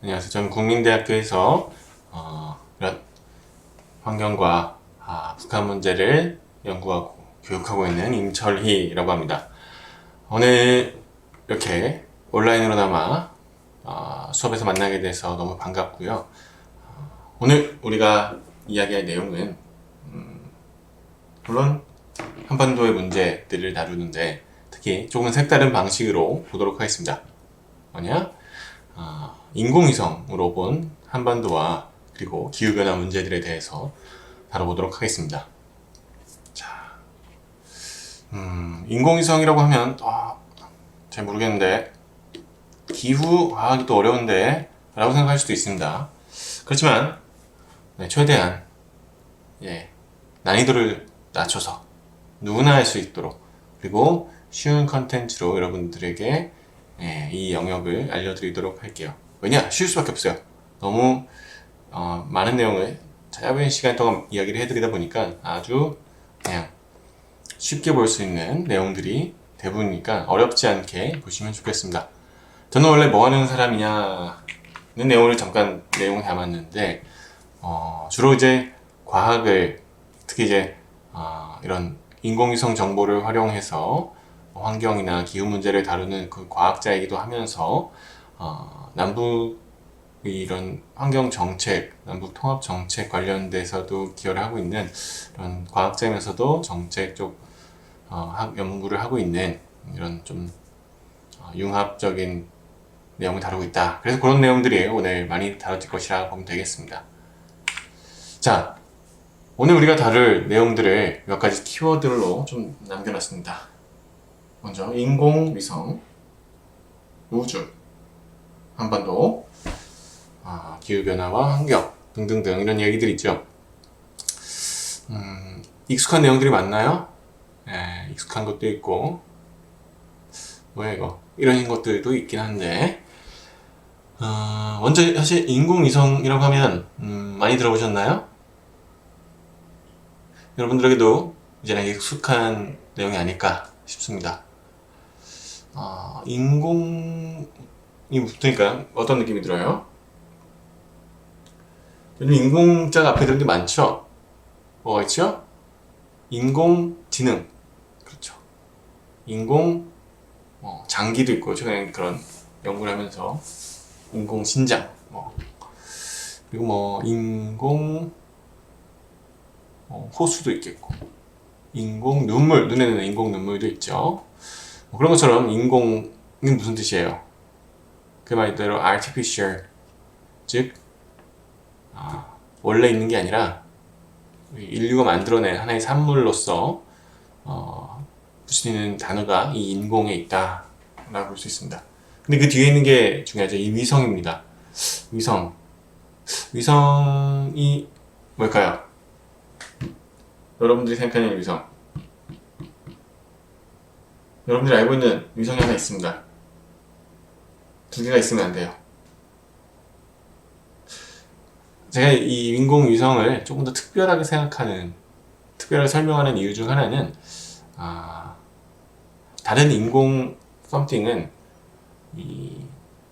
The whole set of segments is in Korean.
안녕하세요. 저는 국민대학교에서 이런 환경과 북한 문제를 연구하고 교육하고 있는 임철희라고 합니다. 오늘 이렇게 온라인으로나마 수업에서 만나게 돼서 너무 반갑고요. 오늘 우리가 이야기할 내용은 물론 한반도의 문제들을 다루는데 특히 조금 색다른 방식으로 보도록 하겠습니다. 뭐냐? 인공위성으로 본 한반도와 그리고 기후변화 문제들에 대해서 다뤄보도록 하겠습니다. 자, 인공위성이라고 하면 잘 모르겠는데 기후과학이 또 어려운데 라고 생각할 수도 있습니다. 그렇지만 최대한 난이도를 낮춰서 누구나 할 수 있도록 그리고 쉬운 컨텐츠로 여러분들에게 이 영역을 알려드리도록 할게요. 왜냐? 쉬울 수밖에 없어요. 너무 많은 내용을 짧은 시간 동안 이야기를 해드리다 보니까 아주 그냥 쉽게 볼 수 있는 내용들이 대부분이니까 어렵지 않게 보시면 좋겠습니다. 저는 원래 뭐 하는 사람이냐는 내용을 잠깐 내용을 담았는데 주로 이제 과학을 특히 이제 이런 인공위성 정보를 활용해서 환경이나 기후 문제를 다루는 그 과학자이기도 하면서 남북 이런 환경 정책, 남북 통합 정책 관련돼서도 기여를 하고 있는 이런 과학자이면서도 정책 쪽 연구를 하고 있는 이런 좀 융합적인 내용을 다루고 있다. 그래서 그런 내용들이 오늘 많이 다뤄질 것이라 보면 되겠습니다. 자, 오늘 우리가 다룰 내용들을 몇 가지 키워드로 좀 남겨놨습니다. 먼저 인공위성, 우주, 한반도, 기후변화와 환경 등등등 이런 얘기들 있죠. 익숙한 내용들이 많나요? 익숙한 것도 있고 뭐야 이거 이런 것들도 있긴 한데 먼저 사실 인공위성이라고 하면 많이 들어보셨나요? 여러분들에게도 이제는 익숙한 내용이 아닐까 싶습니다. 인공이 붙으니까 어떤 느낌이 들어요? 요즘 인공자가 앞에 드는 게 많죠? 뭐가 있죠? 인공지능. 그렇죠. 인공, 장기도 있고, 최근에 그런 연구를 하면서, 인공신장, 그리고 인공, 호수도 있겠고, 인공 눈물, 눈에 넣는 인공 눈물도 있죠. 그런 것처럼 인공은 무슨 뜻이에요? 그 말대로 artificial, 즉 원래 있는 게 아니라 인류가 만들어낸 하나의 산물로서 붙이는 단어가 이 인공에 있다 라고 볼 수 있습니다. 근데 그 뒤에 있는 게 중요하죠. 이 위성입니다. 위성이 뭘까요? 여러분들이 생각하는 위성, 여러분들이 알고 있는 위성이 하나 있습니다. 두 개가 있으면 안 돼요. 제가 이 인공위성을 조금 더 특별하게 설명하는 이유 중 하나는 다른 인공 썸띵은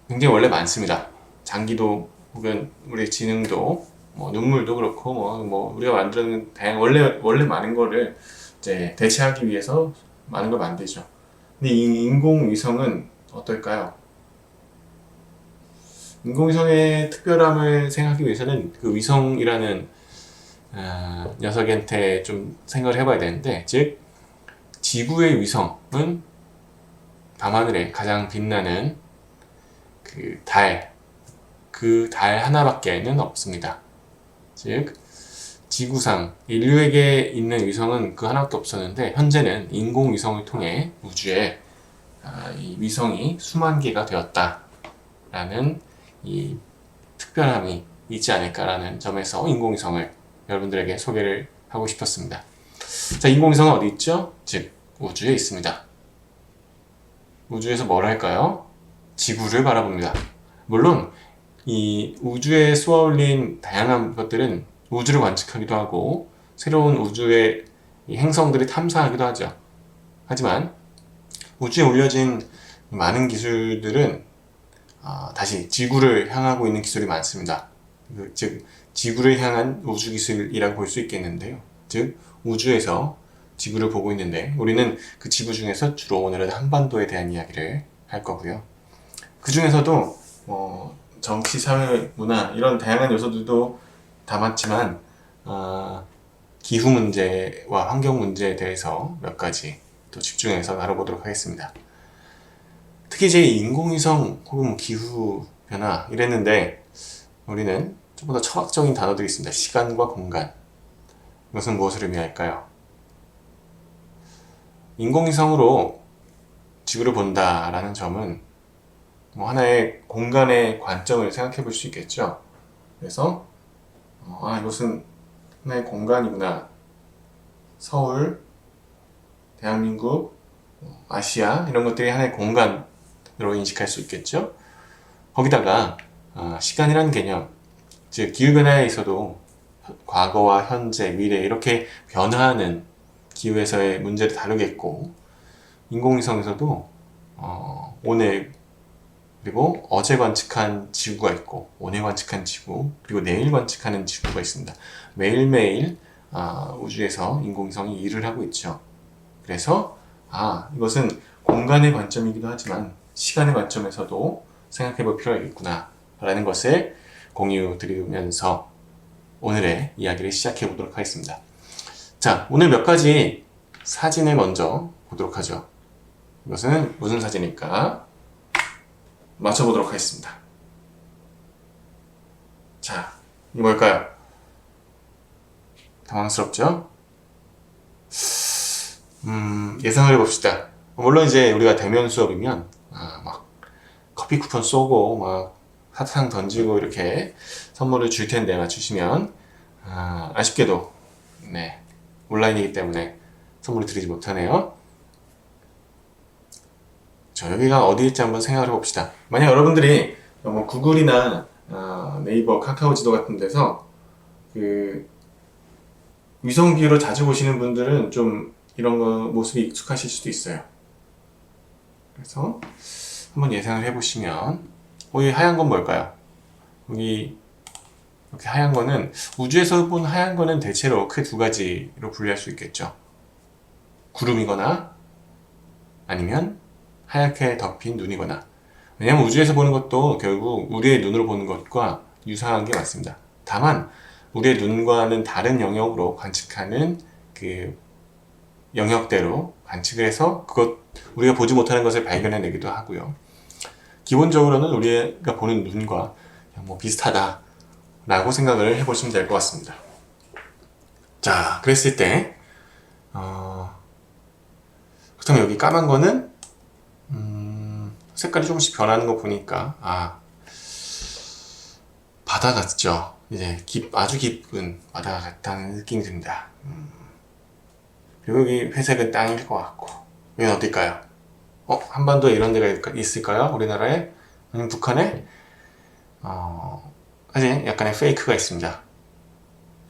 굉장히 원래 많습니다. 장기도 혹은 우리 지능도 눈물도 그렇고 우리가 만드는 다양한 원래 많은 거를 이제 대체하기 위해서 많은 걸 만들죠. 근데 이 인공위성은 어떨까요? 인공위성의 특별함을 생각하기 위해서는 그 위성이라는 녀석한테 좀 생각을 해봐야 되는데, 즉 지구의 위성은 밤하늘에 가장 빛나는 그 달 하나밖에는 없습니다. 즉 지구상 인류에게 있는 위성은 그 하나밖에 없었는데 현재는 인공위성을 통해 우주에 이 위성이 수만 개가 되었다라는 이 특별함이 있지 않을까라는 점에서 인공위성을 여러분들에게 소개를 하고 싶었습니다. 자, 인공위성은 어디 있죠? 즉 우주에 있습니다. 우주에서 뭘 할까요? 지구를 바라봅니다. 물론 이 우주에 쏘아올린 다양한 것들은 우주를 관측하기도 하고 새로운 우주의 행성들을 탐사하기도 하죠. 하지만 우주에 올려진 많은 기술들은 다시 지구를 향하고 있는 기술이 많습니다. 즉 지구를 향한 우주 기술이라고 볼 수 있겠는데요. 즉 우주에서 지구를 보고 있는데 우리는 그 지구 중에서 주로 오늘은 한반도에 대한 이야기를 할 거고요. 그 중에서도 정치, 사회, 문화 이런 다양한 요소들도 담았지만 기후 문제와 환경 문제에 대해서 몇 가지 또 집중해서 다뤄보도록 하겠습니다. 특히 이제 인공위성 혹은 뭐 기후 변화 이랬는데 우리는 좀 더 철학적인 단어들이 있습니다. 시간과 공간. 이것은 무엇을 의미할까요? 인공위성으로 지구를 본다라는 점은 뭐 하나의 공간의 관점을 생각해 볼 수 있겠죠. 그래서 이것은 하나의 공간이구나. 서울, 대한민국, 아시아 이런 것들이 하나의 공간으로 인식할 수 있겠죠. 거기다가 시간이라는 개념, 즉 기후변화에 있어도 과거와 현재, 미래 이렇게 변화하는 기후에서의 문제를 다루겠고 인공위성에서도 오늘 그리고 어제 관측한 지구가 있고 오늘 관측한 지구 그리고 내일 관측하는 지구가 있습니다. 매일매일 우주에서 인공위성이 일을 하고 있죠. 그래서 이것은 공간의 관점이기도 하지만 시간의 관점에서도 생각해 볼 필요가 있겠구나 라는 것을 공유 드리면서 오늘의 이야기를 시작해 보도록 하겠습니다. 자, 오늘 몇 가지 사진을 먼저 보도록 하죠. 이것은 무슨 사진일까? 맞춰보도록 하겠습니다. 자, 이게 뭘까요? 당황스럽죠? 예상을 해봅시다. 물론 이제 우리가 대면 수업이면 막 커피 쿠폰 쏘고 막 사탕 던지고 이렇게 선물을 줄 텐데 맞추시면 아쉽게도 네, 온라인이기 때문에 선물을 드리지 못하네요. 자, 여기가 어디일지 한번 생각을 해봅시다. 만약 여러분들이 뭐 구글이나 네이버, 카카오 지도 같은 데서 그 위성기로 자주 보시는 분들은 좀 이런 거 모습이 익숙하실 수도 있어요. 그래서 한번 예상을 해보시면 이 하얀 건 뭘까요? 여기 이렇게 하얀 거는 우주에서 본 하얀 거는 대체로 크게 두 가지로 분류할 수 있겠죠. 구름이거나 아니면 하얗게 덮인 눈이거나. 왜냐하면 우주에서 보는 것도 결국 우리의 눈으로 보는 것과 유사한 게 맞습니다. 다만 우리의 눈과는 다른 영역으로 관측하는 그 영역대로 관측을 해서 우리가 보지 못하는 것을 발견해내기도 하고요. 기본적으로는 우리가 보는 눈과 뭐 비슷하다 라고 생각을 해보시면 될 것 같습니다. 자, 그랬을 때 그렇다면 여기 까만 거는 색깔이 조금씩 변하는 거 보니까 바다 같죠? 이제 아주 깊은 바다 같다는 느낌이 듭니다. 그리고 여기 회색은 땅일 것 같고 여기는 어딜까요? 한반도에 이런 데가 있을까요? 우리나라에? 아니면 북한에? 사실 약간의 페이크가 있습니다.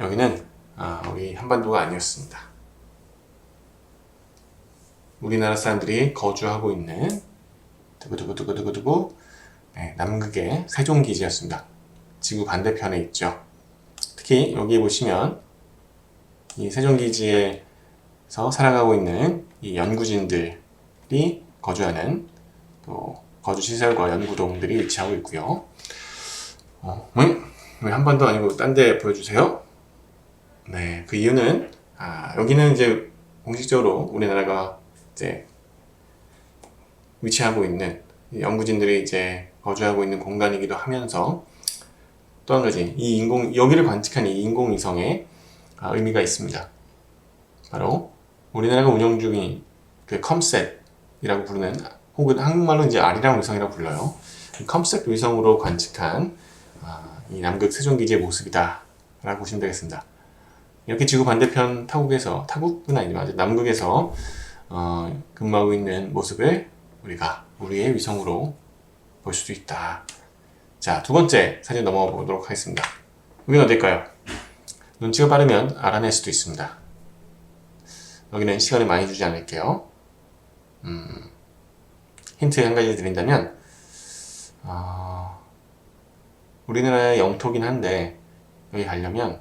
여기는 우리 한반도가 아니었습니다. 우리나라 사람들이 거주하고 있는 두구두구두구두구두구 남극의 세종기지였습니다. 지구 반대편에 있죠. 특히 여기 보시면 이 세종기지에서 살아가고 있는 이 연구진들이 거주하는 또 거주시설과 연구동들이 위치하고 있고요. 왜 한반도 아니고 딴 데 보여주세요? 네, 그 이유는 여기는 이제 공식적으로 우리나라가 이제 위치하고 있는 연구진들이 이제 거주하고 있는 공간이기도 하면서 또 한 가지 여기를 관측한 이 인공위성의 의미가 있습니다. 바로 우리나라가 운영 중인 그 컴셋이라고 부르는 혹은 한국말로 이제 아리랑 위성이라고 불러요. 컴셋 위성으로 관측한 이 남극 세종기지의 모습이다 라고 보시면 되겠습니다. 이렇게 지구 반대편 타국은 아니지만 남극에서 근무하고 있는 모습을 우리가 우리의 위성으로 볼 수도 있다. 자, 두 번째 사진 넘어가 보도록 하겠습니다. 여기는 어딜까요? 눈치가 빠르면 알아낼 수도 있습니다. 여기는 시간을 많이 주지 않을게요. 힌트 한 가지 드린다면 우리나라의 영토긴 한데 여기 가려면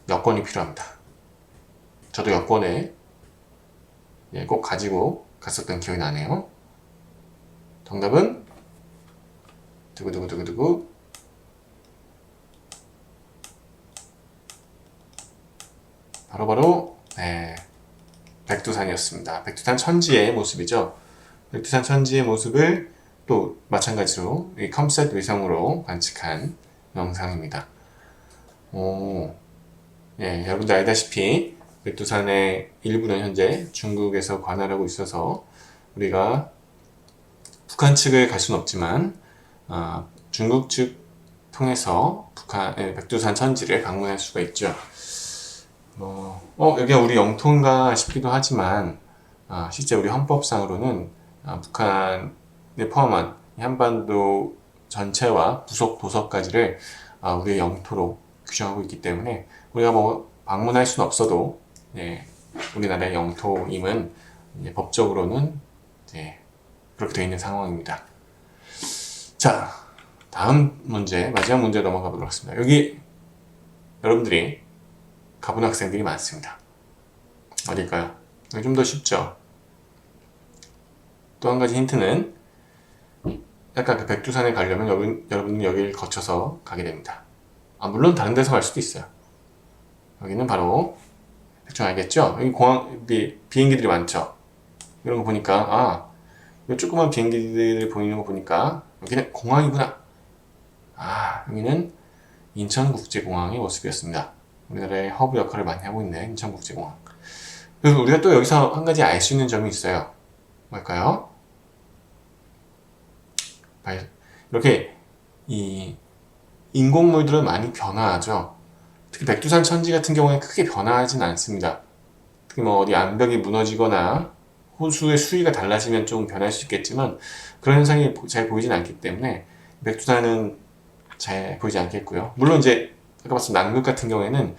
여권이 필요합니다. 저도 여권을 꼭 가지고 갔었던 기억이 나네요. 정답은 두구두구두구두구 바로바로 백두산이었습니다. 백두산 천지의 모습이죠. 백두산 천지의 모습을 또 마찬가지로 이 컴셋 위성으로 관측한 영상입니다. 여러분들 알다시피 백두산의 일부는 현재 중국에서 관할하고 있어서 우리가 북한 측을 갈 수는 없지만 중국 측 통해서 백두산 천지를 방문할 수가 있죠. 여기가 우리 영토인가 싶기도 하지만 실제 우리 헌법상으로는 북한에 포함한 한반도 전체와 부속 도서까지를 우리의 영토로 규정하고 있기 때문에 우리가 뭐 방문할 수는 없어도 우리나라의 영토임은 법적으로는 그렇게 되어 있는 상황입니다. 자, 다음 문제, 마지막 문제 넘어가 보도록 하겠습니다. 여기 여러분들이 가본 학생들이 많습니다. 어딜까요? 여기 좀 더 쉽죠? 또 한 가지 힌트는 약간 그 백두산에 가려면 여러분은 여기를 거쳐서 가게 됩니다. 물론 다른 데서 갈 수도 있어요. 여기는 바로 대충 알겠죠? 여기 비행기들이 많죠? 이런 거 보니까 이 조그만 비행기들 보이는 거 보니까 여기는 공항이구나. 여기는 인천국제공항의 모습이었습니다. 우리나라의 허브 역할을 많이 하고 있는 인천국제공항. 그리고 우리가 또 여기서 한 가지 알 수 있는 점이 있어요. 뭘까요? 이렇게 이 인공물들은 많이 변화하죠. 특히 백두산 천지 같은 경우에 크게 변화하진 않습니다. 특히 뭐 어디 암벽이 무너지거나 호수의 수위가 달라지면 좀 변할 수 있겠지만 그런 현상이 잘 보이진 않기 때문에 백두산은 잘 보이지 않겠고요. 물론 이제 아까 말씀 남극 같은 경우에는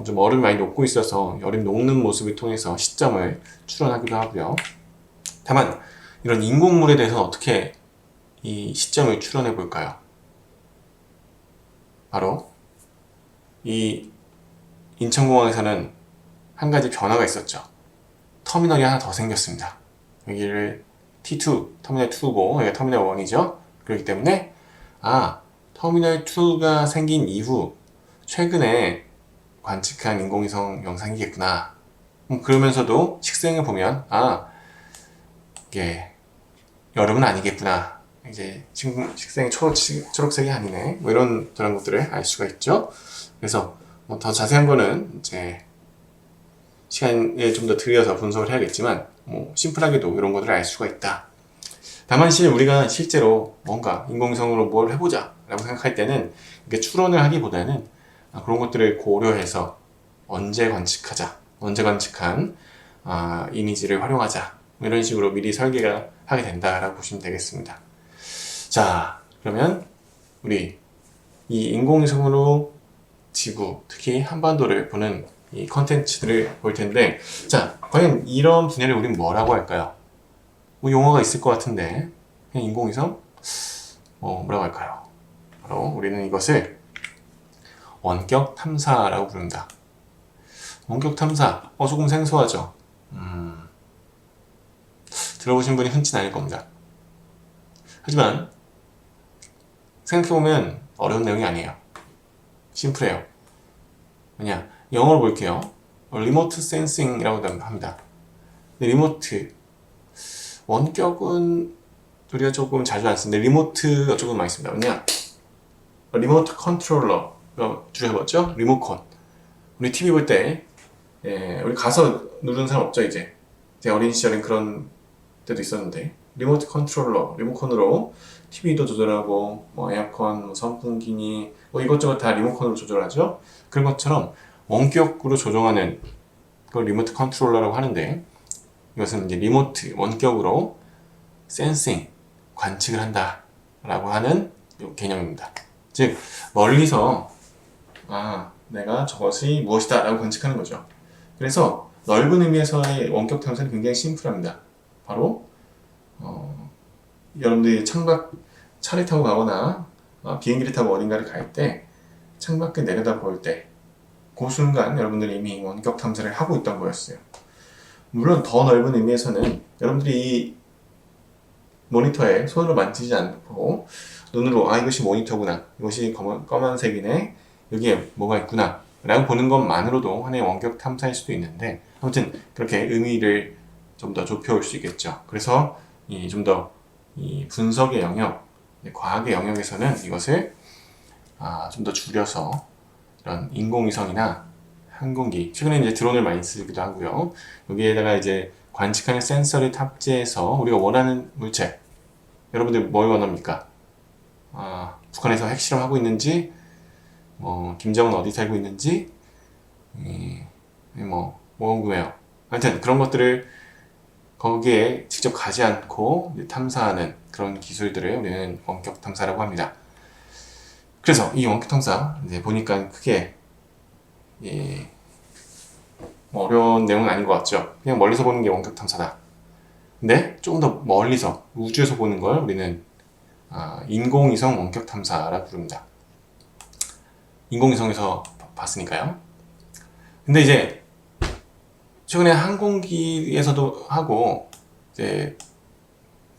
좀 얼음이 많이 녹고 있어서 얼음이 녹는 모습을 통해서 시점을 추론하기도 하고요. 다만 이런 인공물에 대해서는 어떻게 이 시점을 추론해 볼까요? 바로 이 인천공항에서는 한 가지 변화가 있었죠. 터미널이 하나 더 생겼습니다. 여기를 T2, 터미널 2고 여기가 터미널 1이죠. 그렇기 때문에 터미널 2가 생긴 이후 최근에 관측한 인공위성 영상이겠구나. 그러면서도 식생을 보면 이게 여름은 아니겠구나. 이제 식생이 초록색이 아니네. 뭐 이런 것들을 알 수가 있죠. 그래서 더 자세한 거는 이제 시간에 좀 더 들여서 분석을 해야겠지만 심플하게도 이런 것들을 알 수가 있다. 다만 우리가 실제로 뭔가 인공위성으로 뭘 해보자 라고 생각할 때는 이렇게 추론을 하기보다는 그런 것들을 고려해서 언제 관측한 이미지를 활용하자 이런 식으로 미리 설계가 하게 된다라고 보시면 되겠습니다. 자, 그러면 우리 이 인공위성으로 지구, 특히 한반도를 보는 이 컨텐츠들을 볼 텐데, 자, 과연 이런 분야를 우리는 뭐라고 할까요? 용어가 있을 것 같은데, 그냥 인공위성? 뭐라고 할까요? 바로 우리는 이것을 원격 탐사라고 부릅니다. 원격 탐사, 조금 생소하죠? 들어보신 분이 흔치 않을 겁니다. 하지만 생각해보면 어려운 내용이 아니에요. 심플해요. 뭐냐, 영어로 볼게요. 리모트 센싱이라고 합니다. 리모트, 원격은 우리가 조금 자주 안 쓰는데 리모트가 조금 많이 씁니다. 뭐냐, 리모트 컨트롤러, 줄여봤죠? 리모컨. 우리 TV 볼 때 우리 가서 누르는 사람 없죠, 이제. 제 어린 시절엔 그런 때도 있었는데 리모트 컨트롤러, 리모컨으로 TV도 조절하고 에어컨, 선풍기니 이것저것 다 리모컨으로 조절하죠. 그런 것처럼 원격으로 조정하는 걸 리모트 컨트롤러라고 하는데 이것은 이제 리모트, 원격으로 센싱, 관측을 한다 라고 하는 개념입니다. 즉 멀리서 내가 저것이 무엇이다 라고 관측하는 거죠. 그래서 넓은 의미에서의 원격 탐사는 굉장히 심플합니다. 바로 여러분들이 창밖 차를 타고 가거나 비행기를 타고 어딘가를 갈 때 창밖을 내려다 볼 때 그 순간 여러분들이 이미 원격 탐사를 하고 있던 거였어요. 물론 더 넓은 의미에서는 여러분들이 이 모니터에 손으로 만지지 않고 눈으로 이것이 모니터구나, 이것이 검은색이네, 여기에 뭐가 있구나 라고 보는 것만으로도 하나의 원격 탐사일 수도 있는데, 아무튼 그렇게 의미를 좀 더 좁혀올 수 있겠죠. 그래서 좀 더 이 분석의 영역, 과학의 영역에서는 이것을 좀 더 줄여서 이런 인공위성이나 항공기, 최근에 이제 드론을 많이 쓰기도 하고요. 여기에다가 이제 관측하는 센서를 탑재해서 우리가 원하는 물체, 여러분들 뭘 원합니까? 북한에서 핵실험하고 있는지, 김정은 어디 살고 있는지, 뭐 궁금해요. 하여튼 그런 것들을 거기에 직접 가지 않고 탐사하는 그런 기술들을 우리는 원격 탐사라고 합니다. 그래서 이 원격 탐사 이제 보니까 크게 어려운 내용은 아닌 것 같죠. 그냥 멀리서 보는 게 원격 탐사다. 근데 조금 더 멀리서 우주에서 보는 걸 우리는 인공위성 원격 탐사라고 부릅니다. 인공위성에서 봤으니까요. 근데 이제 최근에 항공기에서도 하고 이제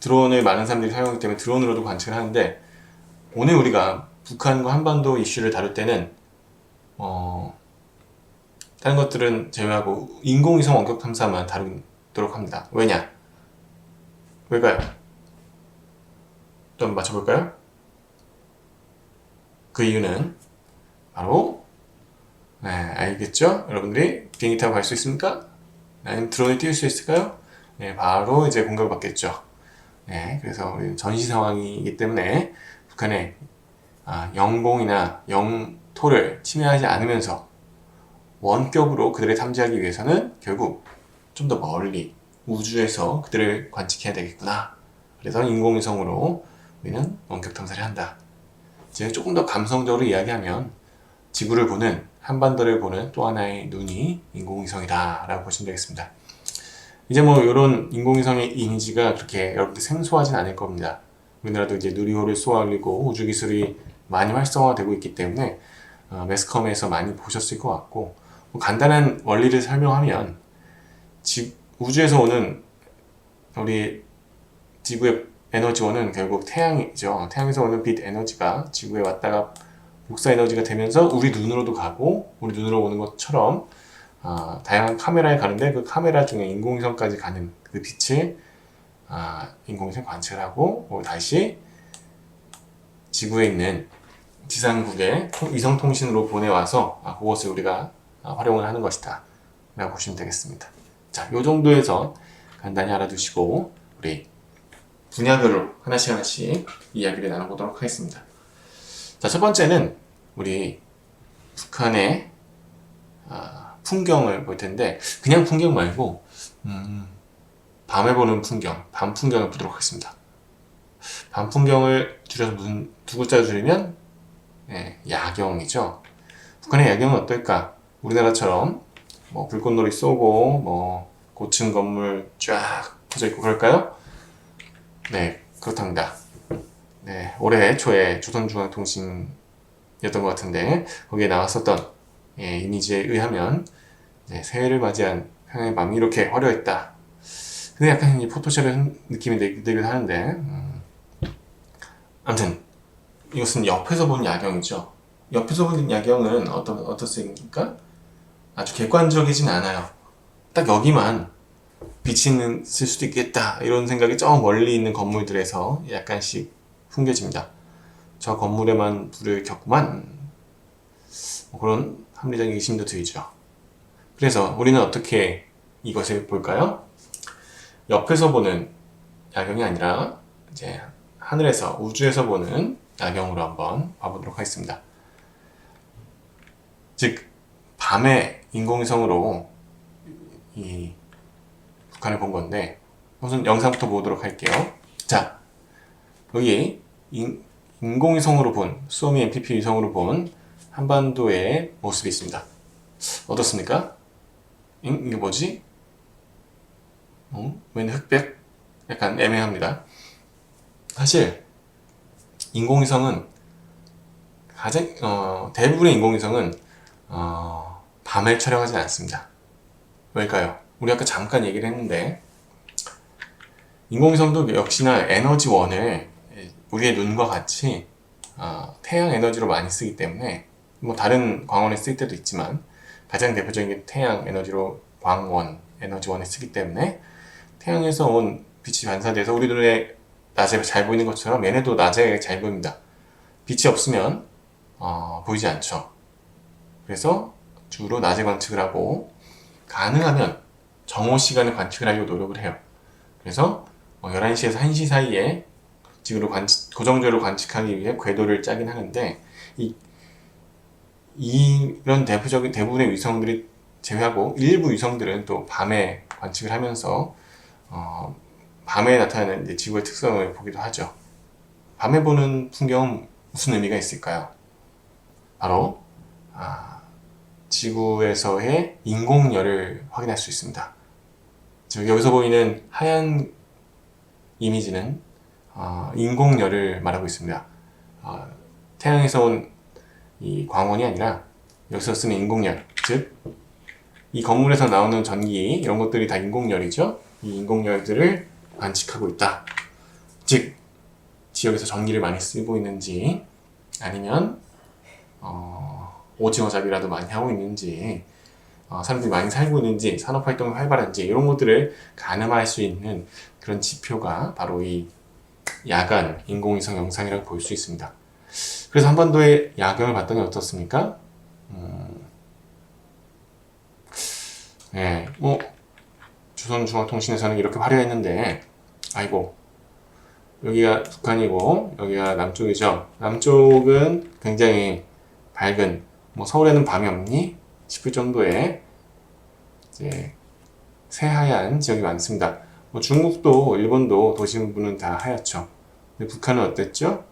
드론을 많은 사람들이 사용하기 때문에 드론으로도 관측을 하는데, 오늘 우리가 북한과 한반도 이슈를 다룰 때는 다른 것들은 제외하고 인공위성 원격 탐사만 다루도록 합니다. 왜냐? 왜일까요? 좀 맞춰볼까요? 그 이유는 바로 알겠죠? 여러분들이 비행기 타고 갈 수 있습니까? 아니면 드론을 띄울 수 있을까요? 바로 이제 공격을 받겠죠. 그래서 우리 전시 상황이기 때문에 북한의 영공이나 영토를 침해하지 않으면서 원격으로 그들을 탐지하기 위해서는 결국 좀 더 멀리 우주에서 그들을 관측해야 되겠구나. 그래서 인공위성으로 우리는 원격 탐사를 한다. 이제 조금 더 감성적으로 이야기하면 지구를 보는, 한반도를 보는 또 하나의 눈이 인공위성이다 라고 보시면 되겠습니다. 이제 뭐 이런 인공위성의 이미지가 그렇게 여러분들 생소하진 않을 겁니다. 우리나라도 이제 누리호를 쏘아 올리고 우주기술이 많이 활성화되고 있기 때문에 매스컴에서 많이 보셨을 것 같고, 뭐 간단한 원리를 설명하면 우주에서 오는 우리 지구의 에너지원은 결국 태양이죠. 태양에서 오는 빛 에너지가 지구에 왔다가 복사 에너지가 되면서 우리 눈으로도 가고, 우리 눈으로 오는 것처럼 다양한 카메라에 가는데, 그 카메라 중에 인공위성까지 가는 그 빛을 인공위성 관측을 하고 다시 지구에 있는 지상국에 위성통신으로 보내와서 그것을 우리가 활용을 하는 것이다 라고 보시면 되겠습니다. 자, 요 정도에서 간단히 알아두시고 우리 분야별로 하나씩 이야기를 나눠보도록 하겠습니다. 자, 첫 번째는 우리 북한의 풍경을 볼 텐데, 그냥 풍경 말고 밤에 보는 풍경, 밤 풍경을 보도록 하겠습니다. 밤 풍경을 줄여서 두 글자로 줄이면 야경이죠. 북한의 야경은 어떨까? 우리나라처럼 뭐 불꽃놀이 쏘고 뭐 고층 건물 쫙 퍼져 있고 그럴까요? 네, 그렇답니다. 올해 초에 조선중앙통신이었던 것 같은데 거기에 나왔었던 이미지에 의하면 새해를 맞이한 평양의 밤이 이렇게 화려했다. 근데 약간 이 포토샵의 느낌이 들긴 하는데, 아무튼 이것은 옆에서 본 야경이죠. 옆에서 본 야경은 어떻습니까? 아주 객관적이진 않아요. 딱 여기만 빛이 있을 수도 있겠다 이런 생각이 저 멀리 있는 건물들에서 약간씩 풍겨집니다. 저 건물에만 불을 켰구만, 그런 합리적인 의심도 들죠. 그래서 우리는 어떻게 이것을 볼까요? 옆에서 보는 야경이 아니라 이제 하늘에서, 우주에서 보는 야경으로 한번 봐보도록 하겠습니다. 즉 밤에 인공위성으로 이 북한을 본 건데, 우선 영상부터 보도록 할게요. 자, 여기 인공위성으로 본, 수오미 MPP 위성으로 본 한반도의 모습이 있습니다. 어떻습니까? 이게 뭐지? 웬 흑백? 약간 애매합니다. 사실 인공위성은 대부분의 인공위성은 밤에 촬영하지 않습니다. 왜일까요? 우리 아까 잠깐 얘기를 했는데 인공위성도 역시나 에너지원을 우리의 눈과 같이 태양 에너지로 많이 쓰기 때문에 뭐 다른 광원에 쓸 때도 있지만 가장 대표적인 게 태양 에너지로 광원, 에너지원에 쓰기 때문에 태양에서 온 빛이 반사돼서 우리 눈에 낮에 잘 보이는 것처럼 얘네도 낮에 잘 보입니다. 빛이 없으면 보이지 않죠. 그래서 주로 낮에 관측을 하고 가능하면 정오 시간에 관측을 하려고 노력을 해요. 그래서 11시에서 1시 사이에 지구를 고정적으로 관측하기 위해 궤도를 짜긴 하는데 이런 대부분의 위성들이 제외하고 일부 위성들은 또 밤에 관측을 하면서 밤에 나타나는 이제 지구의 특성을 보기도 하죠. 밤에 보는 풍경은 무슨 의미가 있을까요? 바로 지구에서의 인공열을 확인할 수 있습니다. 즉 여기서 보이는 하얀 이미지는 인공열을 말하고 있습니다. 태양에서 온 이 광원이 아니라 여기서 쓰는 인공열, 즉 이 건물에서 나오는 전기 이런 것들이 다 인공열이죠. 이 인공열들을 관측하고 있다. 즉 지역에서 전기를 많이 쓰고 있는지 아니면 오징어 잡이라도 많이 하고 있는지 사람들이 많이 살고 있는지 산업활동이 활발한지 이런 것들을 가늠할 수 있는 그런 지표가 바로 이 야간 인공위성 영상이라고 볼 수 있습니다. 그래서 한반도의 야경을 봤더니 어떻습니까? 네, 뭐 조선중앙통신에서는 이렇게 화려했는데 아이고 여기가 북한이고 여기가 남쪽이죠. 남쪽은 굉장히 밝은 뭐 서울에는 밤이 없니? 싶을 정도의 이제 새하얀 지역이 많습니다. 뭐 중국도 일본도 도시부는 다 하얗죠. 근데 북한은 어땠죠?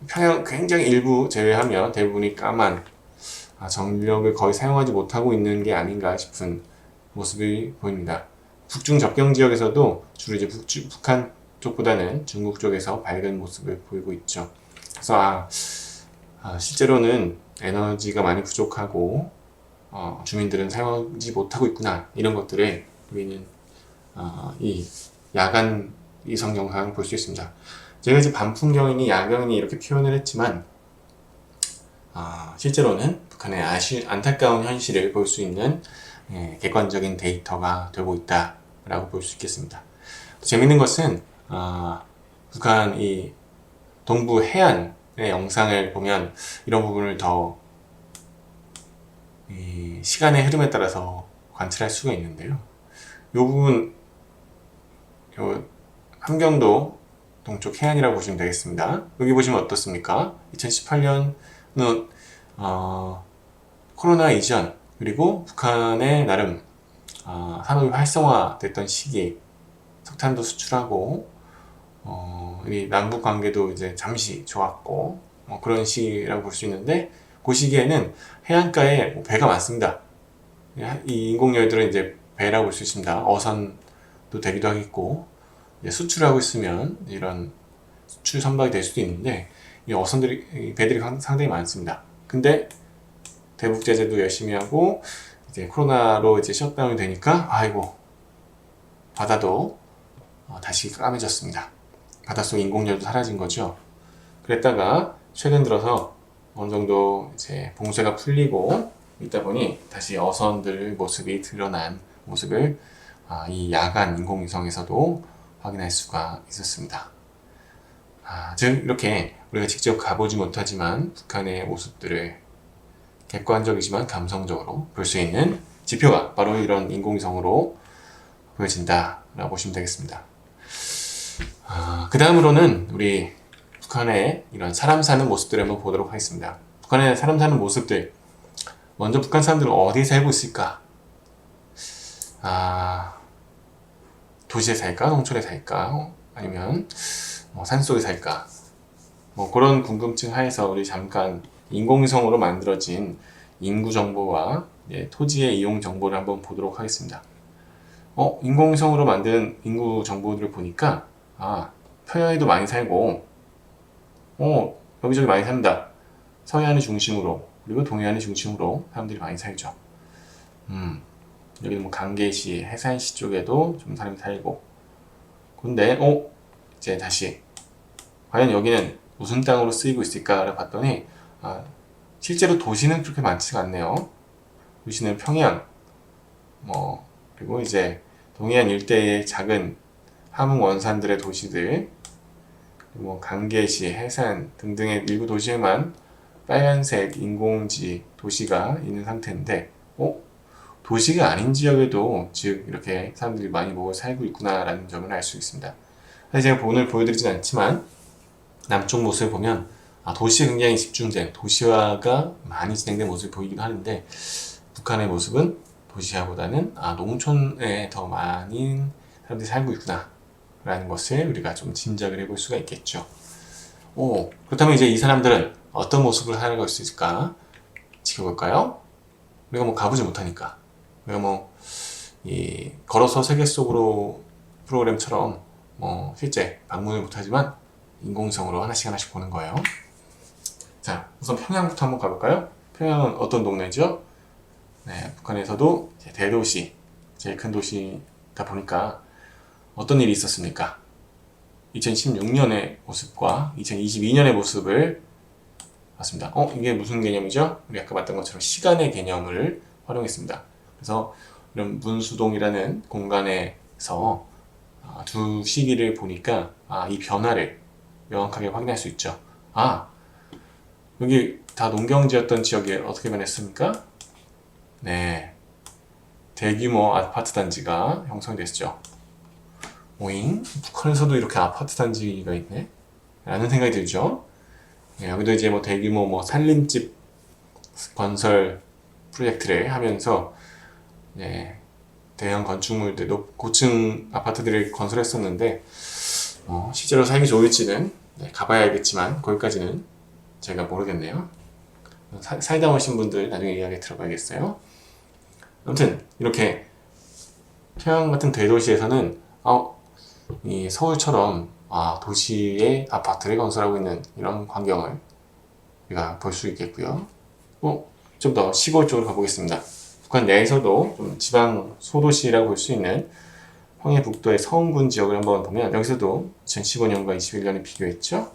평양 굉장히 일부 제외하면 대부분이 까만 전력을 거의 사용하지 못하고 있는 게 아닌가 싶은 모습이 보입니다. 북중 접경 지역에서도 주로 이제 북한 쪽보다는 중국 쪽에서 밝은 모습을 보이고 있죠. 그래서 실제로는 에너지가 많이 부족하고 주민들은 사용하지 못하고 있구나 이런 것들을 우리는 이 야간 위성 영상을 볼 수 있습니다. 제가 이제 밤 풍경이니 야경이니 이렇게 표현을 했지만 실제로는 북한의 안타까운 현실을 볼 수 있는 객관적인 데이터가 되고 있다라고 볼 수 있겠습니다. 재밌는 것은 북한 이 동부 해안의 영상을 보면 이런 부분을 더 시간의 흐름에 따라서 관찰할 수가 있는데요. 이 부분 함경도 동쪽 해안이라고 보시면 되겠습니다. 여기 보시면 어떻습니까? 2018년은 코로나 이전 그리고 북한의 나름 산업이 활성화됐던 시기 석탄도 수출하고 이 남북 관계도 이제 잠시 좋았고 그런 시기라고 볼 수 있는데 그 시기에는 해안가에 배가 많습니다. 이 인공열들은 이제 배라고 볼 수 있습니다. 어선도 되기도 하겠고 수출하고 있으면 이런 수출 선박이 될 수도 있는데 이 배들이 상당히 많습니다. 근데 대북 제재도 열심히 하고 이제 코로나로 이제 셧다운이 되니까 아이고 바다도 다시 까매졌습니다. 바닷속 인공열도 사라진 거죠. 그랬다가 최근 들어서 어느 정도 이제 봉쇄가 풀리고 있다 보니 다시 어선들 모습이 드러난 모습을 이 야간 인공위성에서도 확인할 수가 있었습니다. 즉 이렇게 우리가 직접 가보지 못하지만 북한의 모습들을 객관적이지만 감성적으로 볼 수 있는 지표가 바로 이런 인공위성으로 보여진다라고 보시면 되겠습니다. 그 다음으로는 우리 북한의 이런 사람 사는 모습들을 한번 보도록 하겠습니다. 북한의 사람 사는 모습들, 먼저 북한 사람들은 어디에 살고 있을까? 도시에 살까? 농촌에 살까? 아니면 산속에 살까? 그런 궁금증 하에서 우리 잠깐 인공위성으로 만들어진 인구 정보와 토지의 이용 정보를 한번 보도록 하겠습니다. 인공위성으로 만든 인구 정보들을 보니까 평양에도 많이 살고, 여기저기 많이 산다. 서해안을 중심으로, 그리고 동해안을 중심으로 사람들이 많이 살죠. 여기는 뭐 강계시, 해산시 쪽에도 좀 사람이 살고. 근데, 이제 다시, 과연 여기는 무슨 땅으로 쓰이고 있을까를 봤더니, 실제로 도시는 그렇게 많지가 않네요. 도시는 평양, 그리고 이제 동해안 일대의 작은 함흥 원산들의 도시들, 뭐 강계시, 해산 등등의 일부 도시에만 빨간색 인공지 도시가 있는 상태인데, 도시가 아닌 지역에도 즉 이렇게 사람들이 많이 모여 살고 있구나라는 점을 알 수 있습니다. 사실 제가 오늘 보여드리진 않지만 남쪽 모습을 보면 도시에 굉장히 집중된 도시화가 많이 진행된 모습이 보이기도 하는데, 북한의 모습은 도시화보다는 농촌에 더 많은 사람들이 살고 있구나 라는 것을 우리가 좀 짐작을 해볼 수가 있겠죠. 그렇다면 이제 이 사람들은 어떤 모습을 살아갈 수 있을까 지켜볼까요? 우리가 뭐 가보지 못하니까, 우리가 걸어서 세계 속으로 프로그램처럼 실제 방문을 못하지만 인공성으로 하나씩 보는 거예요. 자, 우선 평양부터 한번 가볼까요? 평양은 어떤 동네죠? 네, 북한에서도 대도시, 제일 큰 도시다 보니까 어떤 일이 있었습니까? 2016년의 모습과 2022년의 모습을 봤습니다. 이게 무슨 개념이죠? 우리 아까 봤던 것처럼 시간의 개념을 활용했습니다. 그래서 이런 문수동이라는 공간에서 두 시기를 보니까 이 변화를 명확하게 확인할 수 있죠. 여기 다 농경지였던 지역이 어떻게 변했습니까? 네, 대규모 아파트 단지가 형성이 됐죠. 오잉? 북한에서도 이렇게 아파트 단지가 있네? 라는 생각이 들죠. 네, 여기도 이제 대규모 살림집 건설 프로젝트를 하면서 대형 건축물들, 고층 아파트들을 건설했었는데, 실제로 살기 좋을지는 가봐야 알겠지만 거기까지는 제가 모르겠네요. 살다 오신 분들 나중에 이야기 들어봐야겠어요. 아무튼 이렇게 평양 같은 대도시에서는 이 서울처럼 도시에 아파트를 건설하고 있는 이런 광경을 우리가 볼 수 있겠고요. 좀 더 시골 쪽으로 가보겠습니다. 북한 내에서도 좀 지방 소도시라고 볼 수 있는 황해북도의 서운군 지역을 한번 보면, 여기서도 2015년과 21년에 비교했죠.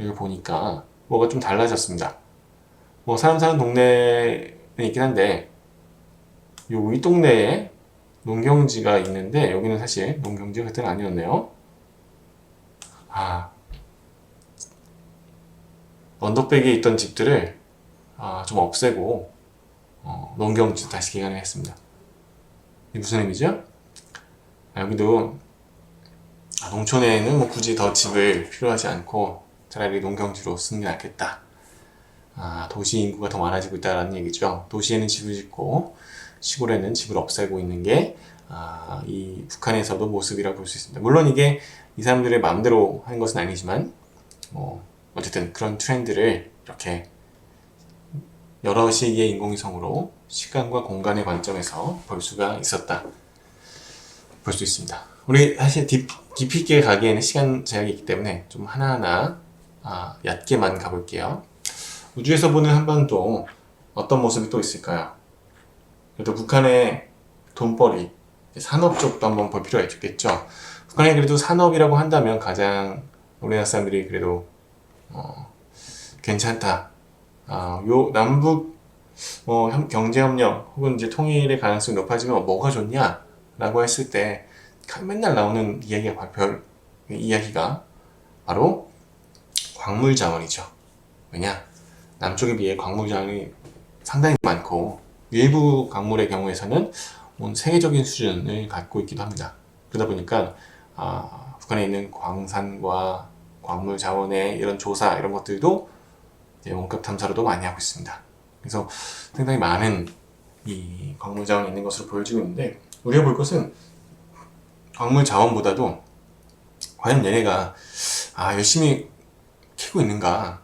여기 보니까 뭐가 좀 달라졌습니다. 사람 사는 동네는 있긴 한데, 요 윗동네에 농경지가 있는데 여기는 사실 농경지가 그때는 아니었네요. 언덕배기에 있던 집들을 좀 없애고 농경지 다시 개간을 했습니다. 이게 무슨 의미죠? 여기도 농촌에는 굳이 더 집을 필요하지 않고 차라리 농경지로 쓰는 게 낫겠다. 도시 인구가 더 많아지고 있다는 얘기죠. 도시에는 집을 짓고 시골에는 집을 없애고 있는 게 이 북한에서도 모습이라고 볼 수 있습니다. 물론 이게 이 사람들의 마음대로 하는 것은 아니지만 어쨌든 그런 트렌드를 이렇게 여러 시기의 인공위성으로 시간과 공간의 관점에서 볼 수가 있었다, 볼 수 있습니다. 우리 사실 깊이 있게 가기에는 시간 제약이 있기 때문에 좀 하나하나 얕게만 가볼게요. 우주에서 보는 한반도 어떤 모습이 또 있을까요? 그래도 북한의 돈벌이, 산업 쪽도 한번 볼 필요가 있겠죠. 북한이 그래도 산업이라고 한다면 가장 우리나라 사람들이 그래도 괜찮다. 요 남북 경제협력 혹은 이제 통일의 가능성이 높아지면 뭐가 좋냐라고 했을 때 맨날 나오는 이야기가 바로 광물 자원이죠. 왜냐? 남쪽에 비해 광물 자원이 상당히 많고 일부 광물의 경우에서는 세계적인 수준을 갖고 있기도 합니다. 그러다 보니까 북한에 있는 광산과 광물 자원의 이런 조사 이런 것들도 원급 탐사로도 많이 하고 있습니다. 그래서 상당히 많은 이 광물 자원이 있는 것으로 보여지고 있는데, 우리가 볼 것은 광물 자원보다도 과연 얘네가 열심히 캐고 있는가.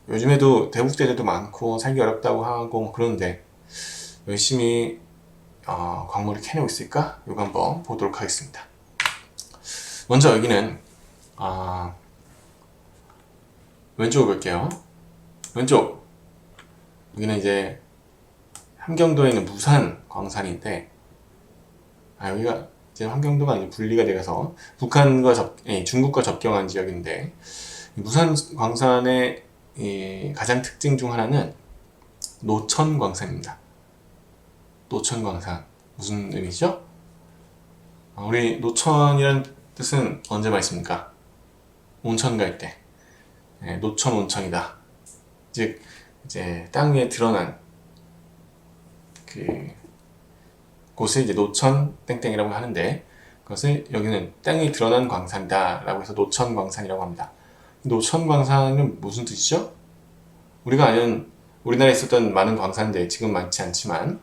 요즘에도 대북대제도 많고 살기 어렵다고 하고 그러는데 열심히 광물을 캐내고 있을까? 이거 한번 보도록 하겠습니다. 먼저 여기는 왼쪽을 볼게요. 왼쪽. 여기는 이제 함경도에 있는 무산 광산인데, 여기가 이제 함경도가 이제 분리가 되어서 중국과 접경한 지역인데, 무산 광산의 가장 특징 중 하나는 노천 광산입니다. 노천 광산. 무슨 의미죠? 우리 노천이라는 뜻은 언제 많이 씁니까? 온천 갈 때. 노천 온천이다. 즉, 이제 땅 위에 드러난 곳을 이제 노천 땡땡이라고 하는데, 그것을 여기는 땅 위에 드러난 광산이다 라고 해서 노천 광산이라고 합니다. 노천 광산은 무슨 뜻이죠? 우리가 아는 우리나라에 있었던 많은 광산들, 지금 많지 않지만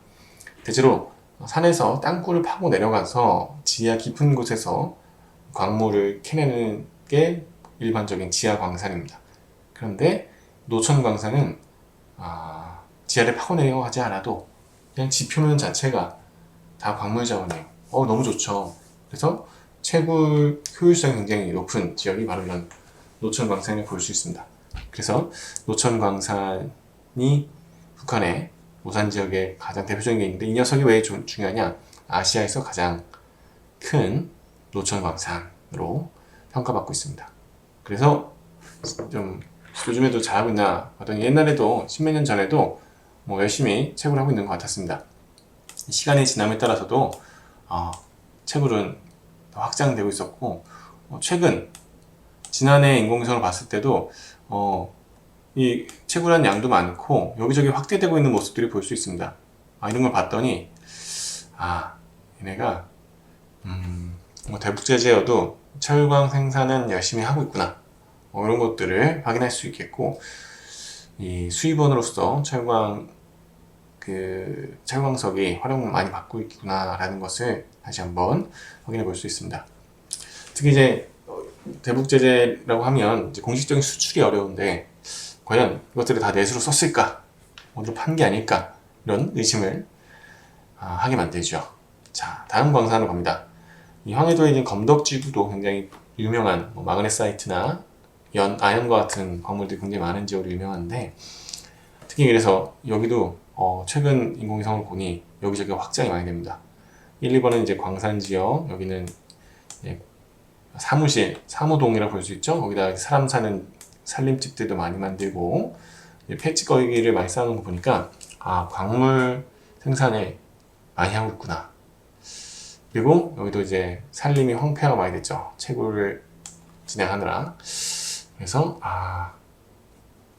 대체로 산에서 땅굴을 파고 내려가서 지하 깊은 곳에서 광물을 캐내는 게 일반적인 지하 광산입니다. 그런데 노천 광산은 지하를 파고 내려가지 않아도 그냥 지표면 자체가 다 광물 자원이에요. 너무 좋죠. 그래서 채굴 효율성이 굉장히 높은 지역이 바로 이런 노천 광산을 볼 수 있습니다. 그래서 노천 광산이 북한의 모산 지역의 가장 대표적인 게 있는데, 이 녀석이 왜 중요하냐? 아시아에서 가장 큰 노천 광산으로 평가받고 있습니다. 그래서 좀 요즘에도 잘하고 있나 봤더니 옛날에도 10몇 년 전에도 열심히 채굴을 하고 있는 것 같았습니다. 시간이 지남에 따라서도 채굴은 더 확장되고 있었고, 최근 지난해 인공위성을 봤을 때도 이 채굴한 양도 많고 여기저기 확대되고 있는 모습들이 볼 수 있습니다. 이런 걸 봤더니 얘네가 대북제재여도 철광 생산은 열심히 하고 있구나, 이런 것들을 확인할 수 있겠고, 이 수입원으로서 철광석이 활용을 많이 받고 있구나 라는 것을 다시 한번 확인해 볼 수 있습니다. 특히 이제 대북 제재라고 하면 이제 공식적인 수출이 어려운데, 과연 이것들을 다 내수로 썼을까? 먼저 판 게 아닐까? 이런 의심을 하게 만들죠. 자, 다음 광산으로 갑니다. 이 황해도에 있는 검덕지구도 굉장히 유명한 마그네사이트나 아연과 같은 광물들이 굉장히 많은 지역으로 유명한데, 특히 그래서 여기도 최근 인공위성을 보니 여기저기 확장이 많이 됩니다. 1, 2번은 이제 광산 지역, 여기는 사무실, 사무동이라고 볼 수 있죠. 거기다 사람 사는 살림집들도 많이 만들고 폐찌거리를 많이 쌓아놓은 거 보니까 광물 생산을 많이 하고 있구나. 그리고 여기도 이제 산림이 황폐화가 많이 됐죠. 채굴을 진행하느라. 그래서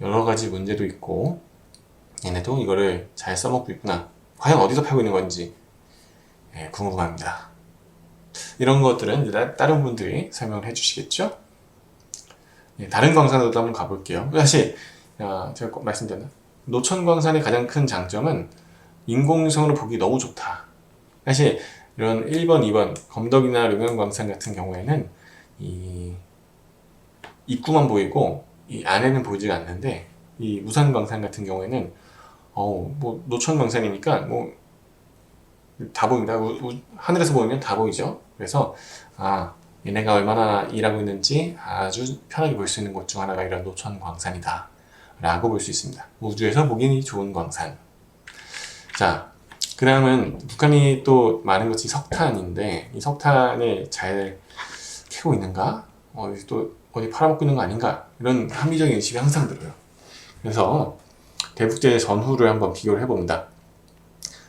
여러 가지 문제도 있고 얘네도 이거를 잘 써먹고 있구나. 과연 어디서 팔고 있는 건지 궁금합니다. 이런 것들은 이제 다른 분들이 설명을 해주시겠죠? 다른 광산으로도 한번 가볼게요. 사실 제가 말씀드렸나? 노천광산의 가장 큰 장점은 인공위성으로 보기 너무 좋다. 사실 이런 1번, 2번 검덕이나 룡양광산 같은 경우에는 이 입구만 보이고 이 안에는 보이지가 않는데, 이 무산광산 같은 경우에는 노천광산이니까 다 보입니다. 하늘에서 보이면 다 보이죠. 그래서 얘네가 얼마나 일하고 있는지 아주 편하게 볼 수 있는 곳 중 하나가 이런 노천광산이다 라고 볼 수 있습니다. 우주에서 보기 좋은 광산. 자, 그 다음은 북한이 또 많은 것이 석탄인데, 이 석탄을 잘 캐고 있는가? 어디 팔아먹고 있는 거 아닌가? 이런 합리적인 의식이 항상 들어요. 그래서 대북제재 전후를 한번 비교를 해봅니다.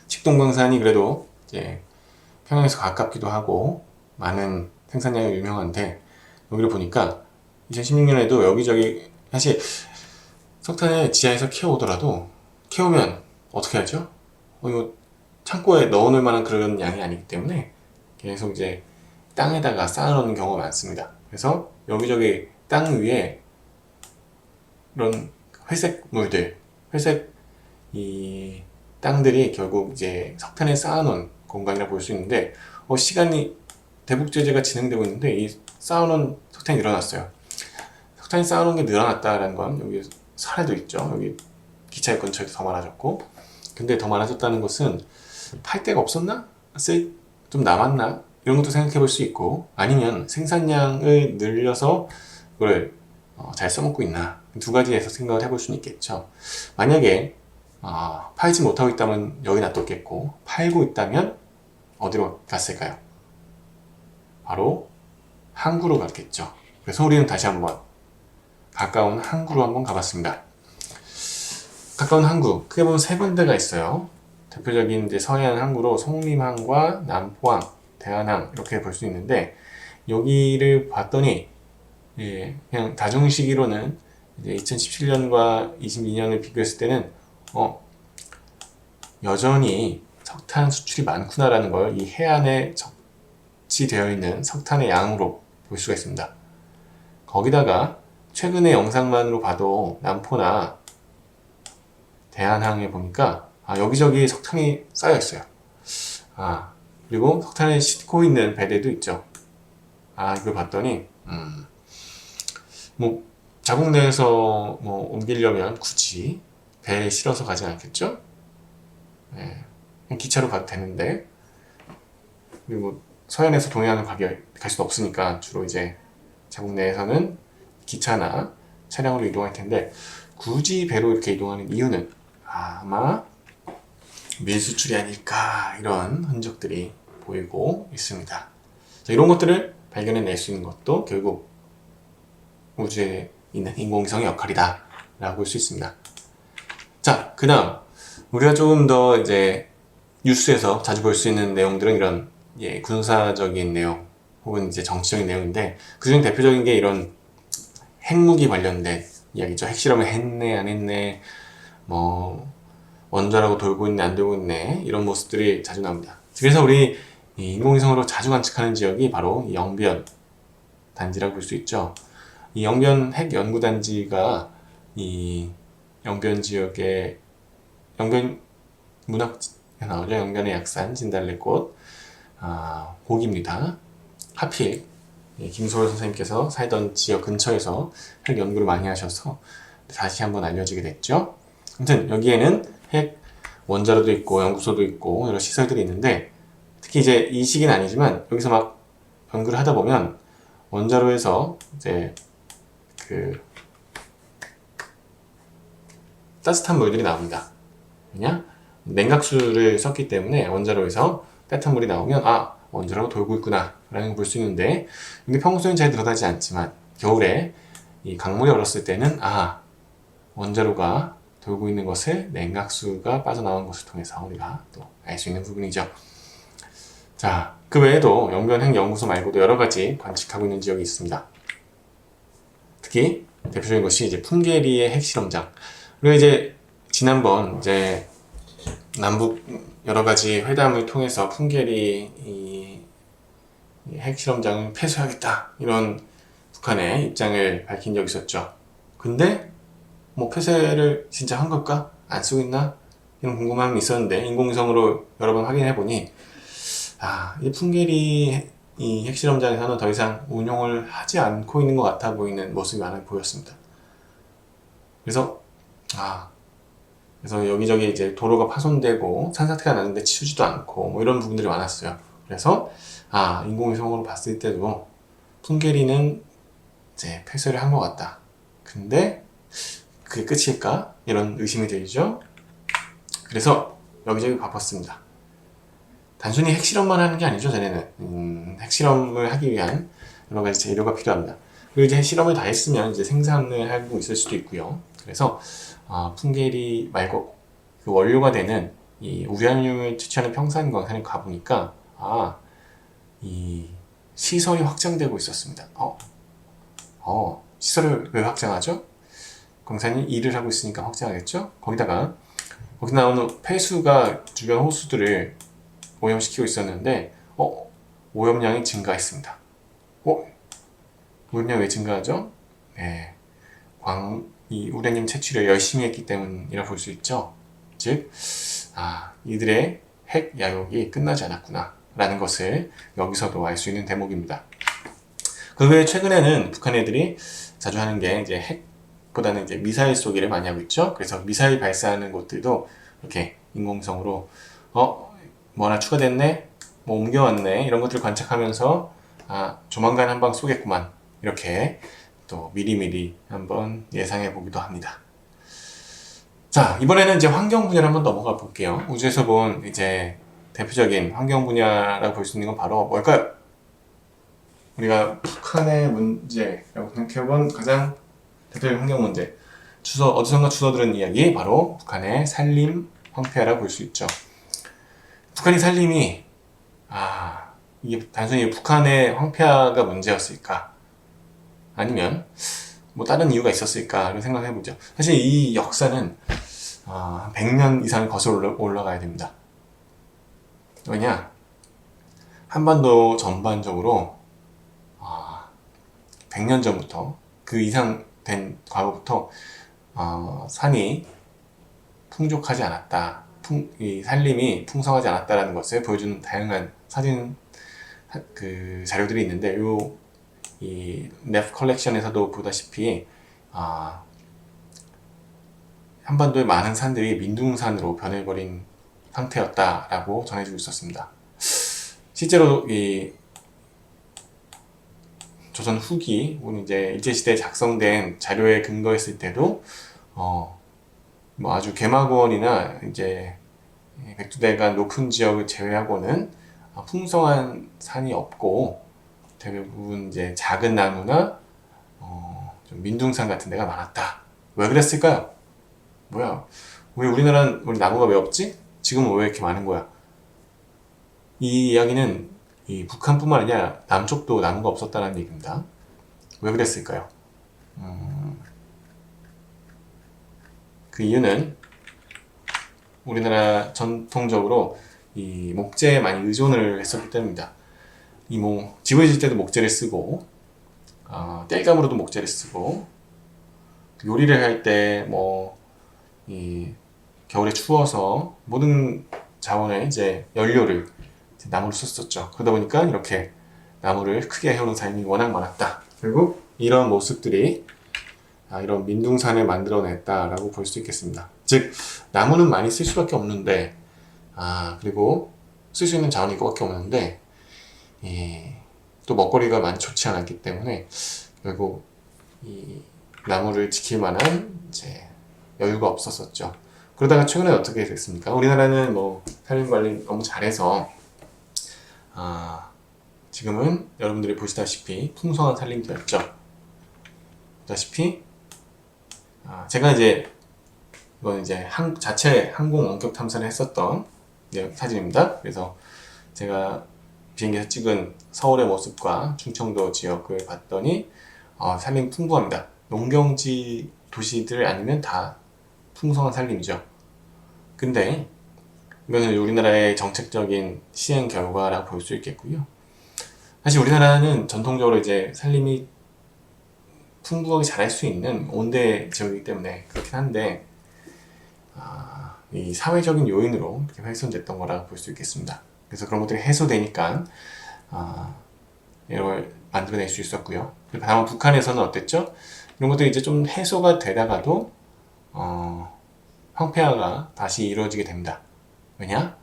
칙동광산이 그래도 이제 평양에서 가깝기도 하고 많은 생산량이 유명한데, 여기를 보니까 2016년에도 여기저기, 사실 석탄을 지하에서 캐오더라도 캐오면 어떻게 하죠? 이거 창고에 넣어놓을 만한 그런 양이 아니기 때문에 계속 이제 땅에다가 쌓아놓는 경우가 많습니다. 그래서 여기저기 땅 위에 이런 회색 물들, 회색 이 땅들이 결국 이제 석탄을 쌓아놓은 공간이라고 볼 수 있는데, 시간이 대북제재가 진행되고 있는데 이 쌓아놓은 석탄이 늘어났어요. 석탄이 쌓아놓은 게 늘어났다는 건 여기 사례도 있죠. 여기 기차역 근처에도 더 많아졌고, 근데 더 많아졌다는 것은 팔 데가 없었나? 좀 남았나? 이런 것도 생각해 볼 수 있고, 아니면 생산량을 늘려서 그걸 잘 써먹고 있나, 두 가지에서 생각을 해볼 수는 있겠죠. 만약에 팔지 못하고 있다면 여기 놔뒀겠고, 팔고 있다면 어디로 갔을까요? 바로 항구로 갔겠죠. 그래서 우리는 다시 한번 가까운 항구로 한번 가봤습니다. 가까운 항구, 크게 보면 세 군데가 있어요. 대표적인 이제 서해안 항구로 송림항과 남포항, 대한항 이렇게 볼 수 있는데, 여기를 봤더니 그냥 다중시기로는 이제 2017년과 22년을 비교했을 때는 여전히 석탄 수출이 많구나라는 걸 이 해안에 적치되어 있는 석탄의 양으로 볼 수가 있습니다. 거기다가 최근의 영상만으로 봐도 남포나 대한항에 보니까 여기저기 석탄이 쌓여 있어요. 그리고 석탄을 싣고 있는 배들도 있죠. 이걸 봤더니 뭐 자국 내에서 뭐 옮기려면 굳이 배에 실어서 가진 않겠죠? 그냥 기차로 가도 되는데, 그리고 서해안에서 동해안을 갈 수는 없으니까 주로 이제 자국 내에서는 기차나 차량으로 이동할 텐데, 굳이 배로 이렇게 이동하는 이유는 아마 밀수출이 아닐까, 이런 흔적들이 보이고 있습니다. 자, 이런 것들을 발견해낼 수 있는 것도 결국 우주에 있는 인공위성의 역할이다 라고 볼 수 있습니다. 자, 그 다음 우리가 조금 더 이제 뉴스에서 자주 볼 수 있는 내용들은 이런 군사적인 내용 혹은 이제 정치적인 내용인데, 그중 대표적인 게 이런 핵무기 관련된 이야기죠. 핵실험을 했네 안 했네, 뭐 원자라고 돌고 있네 안 돌고 있네, 이런 모습들이 자주 나옵니다. 그래서 우리 이 인공위성으로 자주 관측하는 지역이 바로 이 영변 단지라고 볼 수 있죠. 이 영변 핵연구단지가 이 영변 지역의 영변 문학에 나오죠. 영변의 약산, 진달래꽃, 고기입니다. 하필 김소월 선생님께서 살던 지역 근처에서 핵 연구를 많이 하셔서 다시 한번 알려지게 됐죠. 아무튼 여기에는 핵 원자로도 있고 연구소도 있고 여러 시설들이 있는데, 특히 이제 이 시기는 아니지만 여기서 막 연구를 하다 보면 원자로에서 이제 그 따뜻한 물들이 나옵니다. 왜냐? 냉각수를 썼기 때문에 원자로에서 따뜻한 물이 나오면 원자로가 돌고 있구나 라는 걸 볼 수 있는데, 근데 평소엔 잘 드러나지 않지만 겨울에 이 강물이 얼었을 때는 원자로가 돌고 있는 것을 냉각수가 빠져나온 것을 통해서 우리가 또 알 수 있는 부분이죠. 자, 그 외에도 영변핵연구소 말고도 여러 가지 관측하고 있는 지역이 있습니다. 특히 대표적인 것이 이제 풍계리의 핵실험장. 그리고 이제 지난번 이제 남북 여러 가지 회담을 통해서 풍계리 이 핵실험장을 폐쇄하겠다, 이런 북한의 입장을 밝힌 적이 있었죠. 근데 뭐 폐쇄를 진짜 한 걸까? 안 쓰고 있나? 이런 궁금함이 있었는데, 인공위성으로 여러 번 확인해 보니 이 풍계리 이 핵실험장에서는 더 이상 운용을 하지 않고 있는 것 같아 보이는 모습이 많이 보였습니다. 그래서 여기저기 이제 도로가 파손되고 산사태가 나는데 치우지도 않고 뭐 이런 부분들이 많았어요. 그래서 인공위성으로 봤을 때도 풍계리는 이제 폐쇄를 한 것 같다. 근데 그게 끝일까? 이런 의심이 들죠. 그래서 여기저기 봐봤습니다. 단순히 핵실험만 하는 게 아니죠. 쟤네는 핵실험을 하기 위한 여러 가지 재료가 필요합니다. 그리고 이제 실험을 다 했으면 이제 생산을 하고 있을 수도 있고요. 그래서 풍계리 말고 그 원료가 되는 이 우라늄을 채취하는 평산광산에 가보니까 이 시설이 확장되고 있었습니다. 시설을 왜 확장하죠? 광산이 일을 하고 있으니까 확장하겠죠? 거기 나오는 폐수가 주변 호수들을 오염시키고 있었는데 오염량이 증가했습니다. 오염량이 왜 증가하죠? 네, 이 우라늄 채취를 열심히 했기 때문이라 볼 수 있죠. 즉, 이들의 핵 야욕이 끝나지 않았구나 라는 것을 여기서도 알 수 있는 대목입니다. 그 외에 최근에는 북한 애들이 자주 하는 게 이제 핵보다는 이제 미사일 쏘기를 많이 하고 있죠. 그래서 미사일 발사하는 곳들도 이렇게 인공위성으로 뭐 하나 추가됐네? 뭐 옮겨왔네 이런 것들을 관찰하면서 조만간 한 방 쏘겠구만 이렇게 또 미리미리 한번 예상해 보기도 합니다. 자, 이번에는 이제 환경 분야를 한번 넘어가 볼게요. 우주에서 본 이제 대표적인 환경 분야라고 볼 수 있는 건 바로 뭘까요? 우리가 북한의 문제라고 생각해본 가장 대표적인 환경 문제. 어디선가 주워들은 이야기, 바로 북한의 산림 황폐화라고 볼 수 있죠. 북한이 산림이, 이게 단순히 북한의 황폐화가 문제였을까? 아니면 뭐 다른 이유가 있었을까를 생각해 보죠. 사실 이 역사는 100년 이상 거슬러 올라가야 됩니다. 왜냐? 한반도 전반적으로 100년 전부터 그 이상 된 과거부터 산이 풍족하지 않았다. 이 산림이 풍성하지 않았다라는 것을 보여주는 다양한 사진 자료들이 있는데 이 네프 컬렉션에서도 보다시피 한반도의 많은 산들이 민둥산으로 변해버린 상태였다라고 전해지고 있었습니다. 실제로 이 조선 후기, 혹은 이제 일제시대에 작성된 자료에 근거했을 때도, 뭐 아주 개마고원이나 이제 백두대간 높은 지역을 제외하고는 풍성한 산이 없고, 대부분 이제 작은 나무나, 좀 민둥산 같은 데가 많았다. 왜 그랬을까요? 뭐야? 왜 우리 나무가 왜 없지? 지금은 왜 이렇게 많은 거야? 이 이야기는 이 북한뿐만 아니라 남쪽도 나무가 없었다는 얘기입니다. 왜 그랬을까요? 그 이유는 우리나라 전통적으로 이 목재에 많이 의존을 했었기 때문입니다. 집을 질 때도 목재를 쓰고, 땔감으로도 목재를 쓰고, 요리를 할 때 이 겨울에 추워서 모든 자원의 이제 연료를 나무를 썼었죠. 그러다 보니까 이렇게 나무를 크게 해오는 삶이 워낙 많았다. 결국 이런 모습들이 이런 민둥산을 만들어냈다라고 볼 수 있겠습니다. 즉 나무는 많이 쓸 수밖에 없는데 그리고 쓸 수 있는 자원이 이거밖에 없는데 또 먹거리가 많이 좋지 않았기 때문에 결국 이 나무를 지킬 만한 이제 여유가 없었었죠. 그러다가 최근에 어떻게 됐습니까? 우리나라는 산림 관리 너무 잘해서 지금은 여러분들이 보시다시피 풍성한 산림되었죠. 보다시피 제가 이건 이제 자체 항공 원격 탐사를 했었던 사진입니다. 그래서 제가 비행기에서 찍은 서울의 모습과 충청도 지역을 봤더니 산림 풍부합니다. 농경지 도시들 아니면 다 풍성한 산림이죠. 근데 이거는 우리나라의 정책적인 시행 결과라고 볼 수 있겠고요. 사실 우리나라는 전통적으로 이제 산림이 풍부하게 자랄 수 있는 온대 지역이기 때문에 그렇긴 한데 이 사회적인 요인으로 이렇게 훼손됐던 거라고 볼 수 있겠습니다. 그래서 그런 것들이 해소되니까 이런 걸 만들어낼 수 있었고요. 다만 북한에서는 어땠죠? 이런 것들이 이제 좀 해소가 되다가도 황폐화가 다시 이루어지게 됩니다. 왜냐?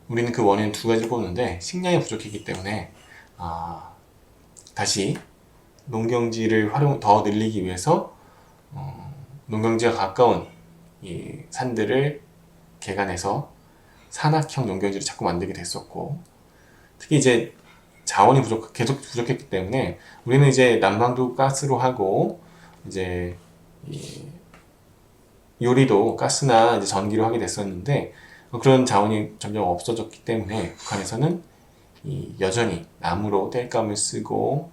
우리는 그 원인 두 가지를 뽑는데 식량이 부족했기 때문에 다시 농경지를 더 늘리기 위해서 농경지가 가까운 이 산들을 개간해서 산악형 농경지를 자꾸 만들게 됐었고, 특히 이제 자원이 계속 부족했기 때문에 우리는 이제 난방도 가스로 하고 이제 요리도 가스나 이제 전기로 하게 됐었는데 그런 자원이 점점 없어졌기 때문에 북한에서는 여전히 나무로 땔감을 쓰고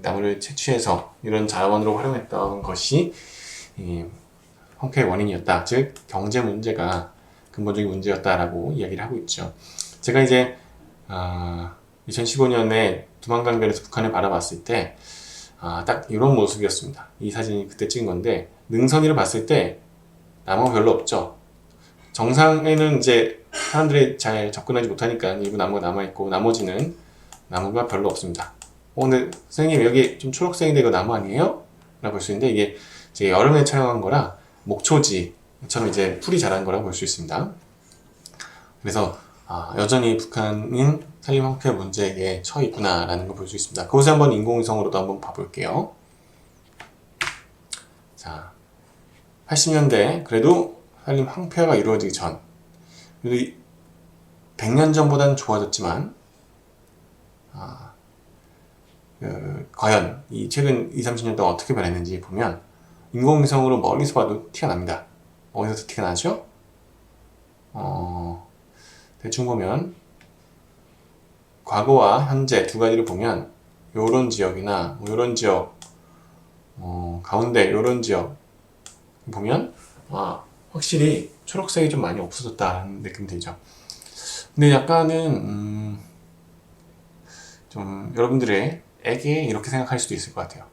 나무를 채취해서 이런 자원으로 활용했던 것이 황폐의 원인이었다. 즉 경제 문제가 근본적인 문제였다라고 이야기를 하고 있죠. 제가 이제 2015년에 두만강변에서 북한을 바라봤을 때 딱 이런 모습이었습니다. 이 사진이 그때 찍은 건데 능선위를 봤을 때 나무가 별로 없죠. 정상에는 이제 사람들이 잘 접근하지 못하니까 일부 나무가 남아있고 나머지는 나무가 별로 없습니다. 근데 선생님 여기 좀 초록색인데 이거 나무 아니에요? 라고 볼 수 있는데 이게 제가 여름에 촬영한 거라 목초지처럼 이제 풀이 자란 거라고 볼 수 있습니다. 그래서 여전히 북한인 산림 황폐 문제에 처해 있구나라는 걸 볼 수 있습니다. 그것을 한번 인공위성으로도 한번 봐볼게요. 자, 80년대 그래도 산림 황폐화가 이루어지기 전, 그래도 100년 전보다는 좋아졌지만 과연 이 최근 20-30년 동안 어떻게 변했는지 보면 인공위성으로 멀리서 봐도 티가 납니다. 어디서 티가 나죠? 대충 보면 과거와 현재 두 가지를 보면 요런 지역이나 요런 지역, 가운데 요런 지역 보면 확실히 초록색이 좀 많이 없어졌다는 느낌이 들죠. 근데 약간은 좀 여러분들에게 이렇게 생각할 수도 있을 것 같아요.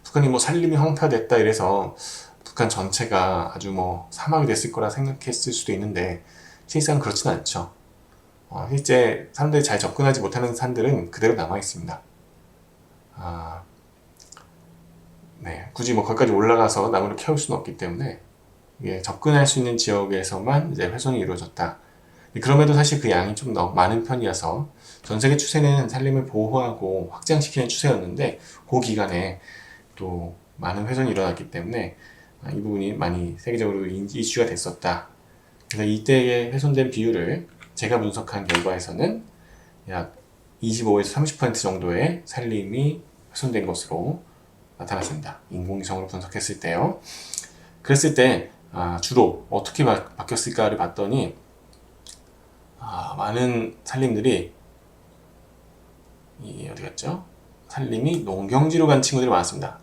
북한이 뭐 산림이 황폐화됐다 이래서 북한 전체가 아주 뭐 사막이 됐을 거라 생각했을 수도 있는데 실상 그렇지는 않죠. 실제 사람들이 잘 접근하지 못하는 산들은 그대로 남아 있습니다. 네, 굳이 뭐 거기까지 올라가서 나무를 캐올 수는 없기 때문에 이게 접근할 수 있는 지역에서만 이제 훼손이 이루어졌다. 그럼에도 사실 그 양이 좀 더 많은 편이어서 전 세계 추세는 산림을 보호하고 확장시키는 추세였는데 그 기간에 또 많은 훼손이 일어났기 때문에 이 부분이 많이 세계적으로 이슈가 됐었다. 그래서 이때의 훼손된 비율을 제가 분석한 결과에서는 약 25에서 30% 정도의 산림이 훼손된 것으로 나타났습니다. 인공위성으로 분석했을 때요. 그랬을 때 주로 어떻게 바뀌었을까를 봤더니 많은 산림들이 어디 갔죠? 산림이 농경지로 간 친구들이 많았습니다.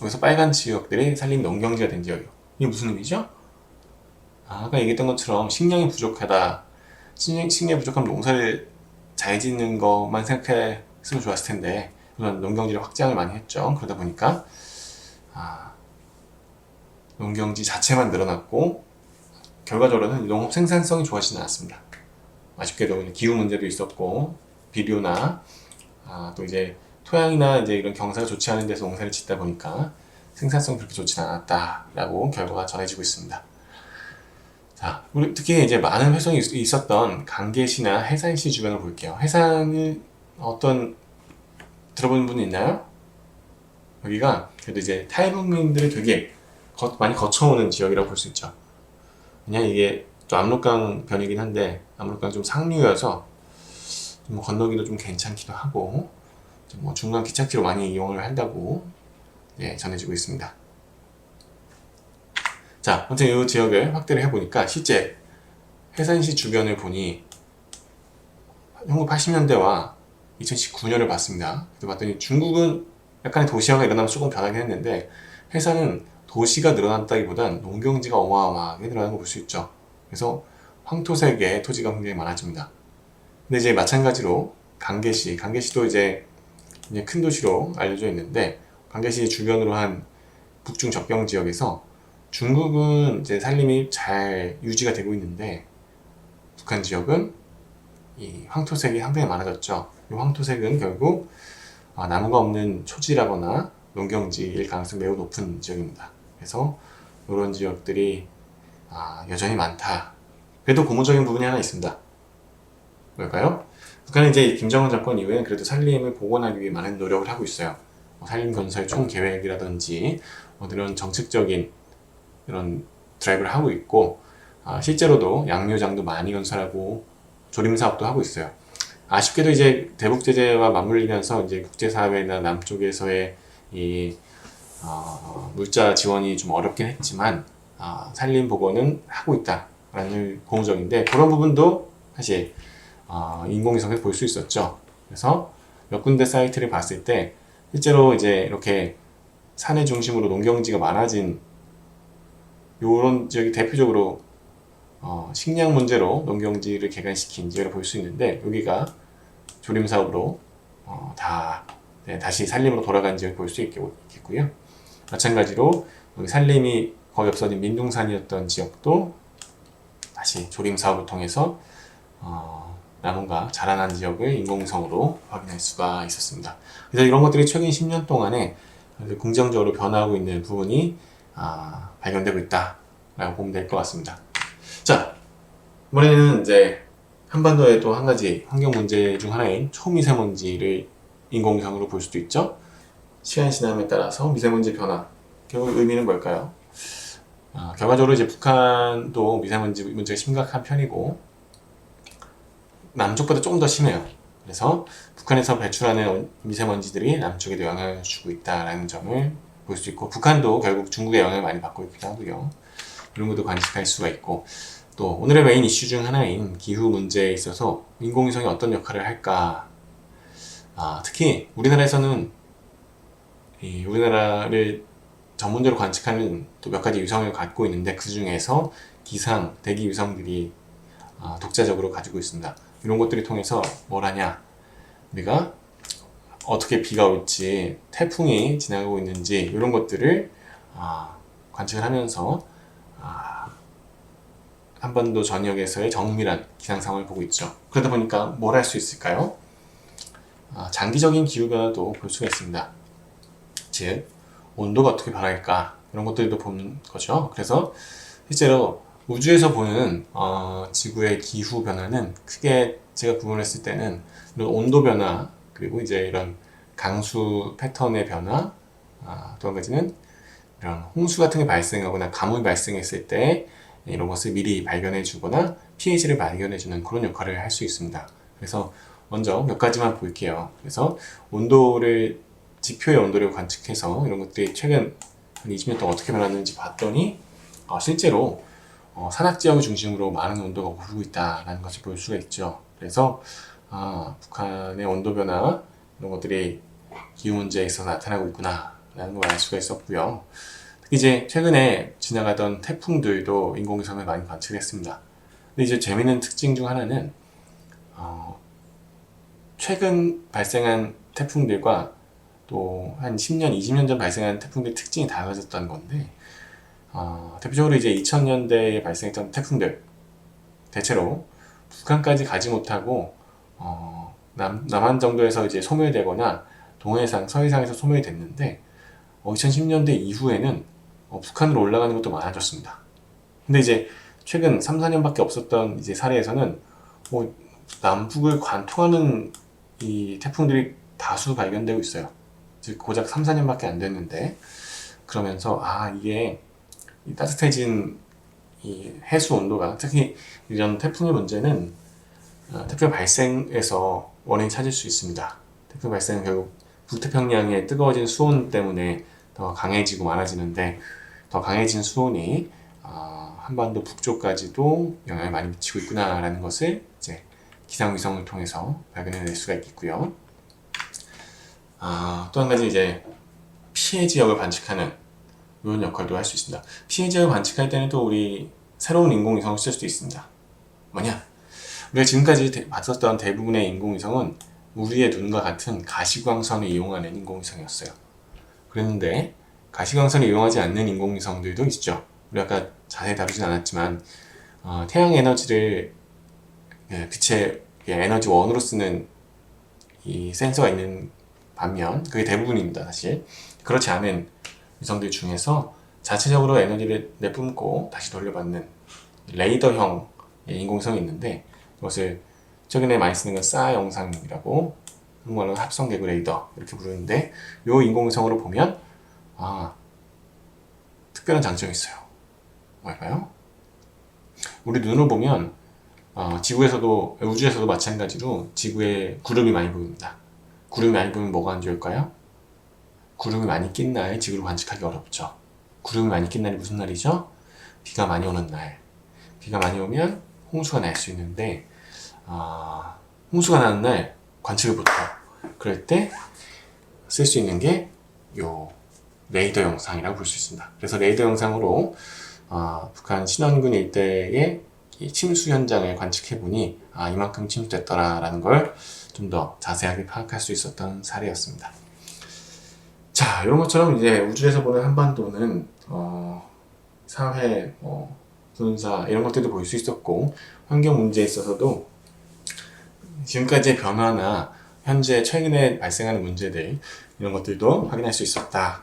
여기서 빨간 지역들이 산림 농경지가 된 지역이에요. 이게 무슨 의미죠? 아까 얘기했던 것처럼 식량이 부족하다. 식량이 부족하면 농사를 잘 짓는 것만 생각했으면 좋았을 텐데 물론 농경지를 확장을 많이 했죠. 그러다 보니까 농경지 자체만 늘어났고 결과적으로는 농업 생산성이 좋아지지 않았습니다. 아쉽게도 기후 문제도 있었고 비료나 또 이제 토양이나 이제 이런 경사가 좋지 않은 데서 농사를 짓다 보니까 생산성이 그렇게 좋지는 않았다라고 결과가 전해지고 있습니다. 자, 우리 특히 이제 많은 훼손이 있었던 강계시나 해산시 주변을 볼게요. 해산을 들어본 분 있나요? 여기가 그래도 이제 탈북민들이 되게 많이 거쳐오는 지역이라고 볼 수 있죠. 그냥 이게 좀 압록강 변이긴 한데 압록강 좀 상류여서 좀 건너기도 좀 괜찮기도 하고 뭐 중간 기찻길로 많이 이용을 한다고 전해지고 있습니다. 자, 아무튼 이 지역을 확대를 해보니까 실제 해산시 주변을 보니 1980년대와 2019년을 봤습니다. 그때 봤더니 중국은 약간의 도시화가 일어나면서 조금 변하긴 했는데 해산은 도시가 늘어났다기보단 농경지가 어마어마하게 늘어나는 걸 볼 수 있죠. 그래서 황토색의 토지가 굉장히 많아집니다. 근데 이제 마찬가지로 강계시도 이제 큰 도시로 알려져 있는데 강계시 주변으로 한 북중 접경 지역에서 중국은 이제 산림이 잘 유지가 되고 있는데 북한 지역은 이 황토색이 상당히 많아졌죠. 이 황토색은 결국 나무가 없는 초지라거나 농경지일 가능성이 매우 높은 지역입니다. 그래서 이런 지역들이 여전히 많다. 그래도 고무적인 부분이 하나 있습니다. 뭘까요? 북한은 이제 김정은 정권 이후에 그래도 산림을 복원하기 위해 많은 노력을 하고 있어요. 산림 건설 총 계획이라든지 이런 정책적인 이런 드라이브를 하고 있고 실제로도 양묘장도 많이 건설하고 조림 사업도 하고 있어요. 아쉽게도 이제 대북 제재와 맞물리면서 이제 국제사회나 남쪽에서의 이 물자 지원이 좀 어렵긴 했지만 산림 복원은 하고 있다라는 고무적인데 그런 부분도 사실 인공위성에서 볼 수 있었죠. 그래서 몇 군데 사이트를 봤을 때 실제로 이제 이렇게 산의 중심으로 농경지가 많아진 요런 지역이 대표적으로 식량 문제로 농경지를 개간시킨 지역을 볼 수 있는데 여기가 조림 사업으로 다시 산림으로 돌아간 지역을 볼 수 있겠고요. 마찬가지로 여기 산림이 거의 없어진 민둥산이었던 지역도 다시 조림 사업을 통해서 나무가 자라난 지역을 인공위성으로 확인할 수가 있었습니다. 그래서 이런 것들이 최근 10년 동안에 긍정적으로 변화하고 있는 부분이 발견되고 있다라고 보면 될 것 같습니다. 자, 이번에는 이제 한반도의 또 한 가지 환경 문제 중 하나인 초미세먼지를 인공위성으로 볼 수도 있죠. 시간 지남에 따라서 미세먼지 변화, 결국 의미는 뭘까요? 결과적으로 이제 북한도 미세먼지 문제가 심각한 편이고 남쪽보다 조금 더 심해요. 그래서 북한에서 배출하는 미세먼지들이 남쪽에도 영향을 주고 있다는 점을 볼 수 있고, 북한도 결국 중국의 영향을 많이 받고 있기도 하고요. 이런 것도 관측할 수가 있고, 또 오늘의 메인 이슈 중 하나인 기후 문제에 있어서 인공위성이 어떤 역할을 할까. 특히 우리나라에서는 우리나라를 전문적으로 관측하는 또 몇 가지 위성을 갖고 있는데, 그 중에서 기상, 대기 위성들이 독자적으로 가지고 있습니다. 이런 것들을 통해서 뭘 하냐, 우리가 어떻게 비가 올지, 태풍이 지나가고 있는지 이런 것들을 관측을 하면서 한반도 전역에서의 정밀한 기상 상황을 보고 있죠. 그러다 보니까 뭘 할 수 있을까요? 장기적인 기후변화도 볼 수가 있습니다. 즉 온도가 어떻게 변할까, 이런 것들도 보는 거죠. 그래서 실제로 우주에서 보는 지구의 기후 변화는 크게 제가 구분했을 때는 이런 온도 변화, 그리고 이제 이런 강수 패턴의 변화, 또 한 가지는 이런 홍수 같은 게 발생하거나 가뭄이 발생했을 때 이런 것을 미리 발견해 주거나 피해지를 발견해 주는 그런 역할을 할 수 있습니다. 그래서 먼저 몇 가지만 볼게요. 그래서 지표의 온도를 관측해서 이런 것들이 최근 한 20년 동안 어떻게 변했는지 봤더니 실제로 산악 지역을 중심으로 많은 온도가 오르고 있다는 것을 볼 수가 있죠. 그래서 북한의 온도 변화, 이런 것들이 기후 문제에 있어서 나타나고 있구나 라는 걸 알 수가 있었고요. 특히 이제 최근에 지나가던 태풍들도 인공위성을 많이 관측했습니다. 근데 이제 재미있는 특징 중 하나는 최근 발생한 태풍들과 또 한 10년, 20년 전 발생한 태풍들 특징이 달라졌다는 건데, 대표적으로 이제 2000년대에 발생했던 태풍들, 대체로 북한까지 가지 못하고 남한 정도에서 이제 소멸되거나 동해상, 서해상에서 소멸됐는데 2010년대 이후에는 북한으로 올라가는 것도 많아졌습니다. 근데 이제 최근 3, 4년밖에 없었던 이제 사례에서는 남북을 관통하는 이 태풍들이 다수 발견되고 있어요. 즉 고작 3, 4년밖에 안 됐는데, 그러면서 이게 따뜻해진 이 해수 온도가, 특히 이런 태풍의 문제는 태풍 발생에서 원인이 찾을 수 있습니다. 태풍 발생은 결국 북태평양의 뜨거워진 수온 때문에 더 강해지고 많아지는데, 더 강해진 수온이 한반도 북쪽까지도 영향을 많이 미치고 있구나라는 것을 이제 기상위성을 통해서 발견해낼 수가 있겠고요. 또 한 가지 이제 피해 지역을 관측하는 이런 역할도 할 수 있습니다. 피해 지역을 관측할 때는 또 우리 새로운 인공위성을 쓸 수도 있습니다. 뭐냐? 우리가 지금까지 봤었던 대부분의 인공위성은 우리의 눈과 같은 가시광선을 이용하는 인공위성이었어요. 그랬는데 가시광선을 이용하지 않는 인공위성들도 있죠. 우리 아까 자세히 다루진 않았지만 태양 에너지를 빛의 에너지 원으로 쓰는 이 센서가 있는 반면 그게 대부분입니다. 사실 그렇지 않은 위성들 중에서 자체적으로 에너지를 내뿜고 다시 돌려받는 레이더형 인공위성이 있는데, 이것을 최근에 많이 쓰는 건 싸 영상이라고, 한국말로 합성개구 레이더 이렇게 부르는데, 이 인공위성으로 보면 특별한 장점이 있어요. 뭘까요? 우리 눈으로 보면 지구에서도, 우주에서도 마찬가지로 지구에 구름이 많이 보입니다. 구름이 많이 보면 뭐가 안 좋을까요? 구름이 많이 낀 날 지구를 관측하기 어렵죠. 구름이 많이 낀 날이 무슨 날이죠? 비가 많이 오는 날. 비가 많이 오면 홍수가 날 수 있는데, 홍수가 나는 날 관측을 못해요. 그럴 때 쓸 수 있는 게 요 레이더 영상이라고 볼 수 있습니다. 그래서 레이더 영상으로 북한 신원군 일대의 이 침수 현장을 관측해 보니 이만큼 침수됐더라라는 걸 좀 더 자세하게 파악할 수 있었던 사례였습니다. 자, 이런 것처럼 이제 우주에서 보는 한반도는 사회, 군사 이런 것들도 볼 수 있었고, 환경 문제에 있어서도 지금까지의 변화나 현재 최근에 발생하는 문제들, 이런 것들도 확인할 수 있었다.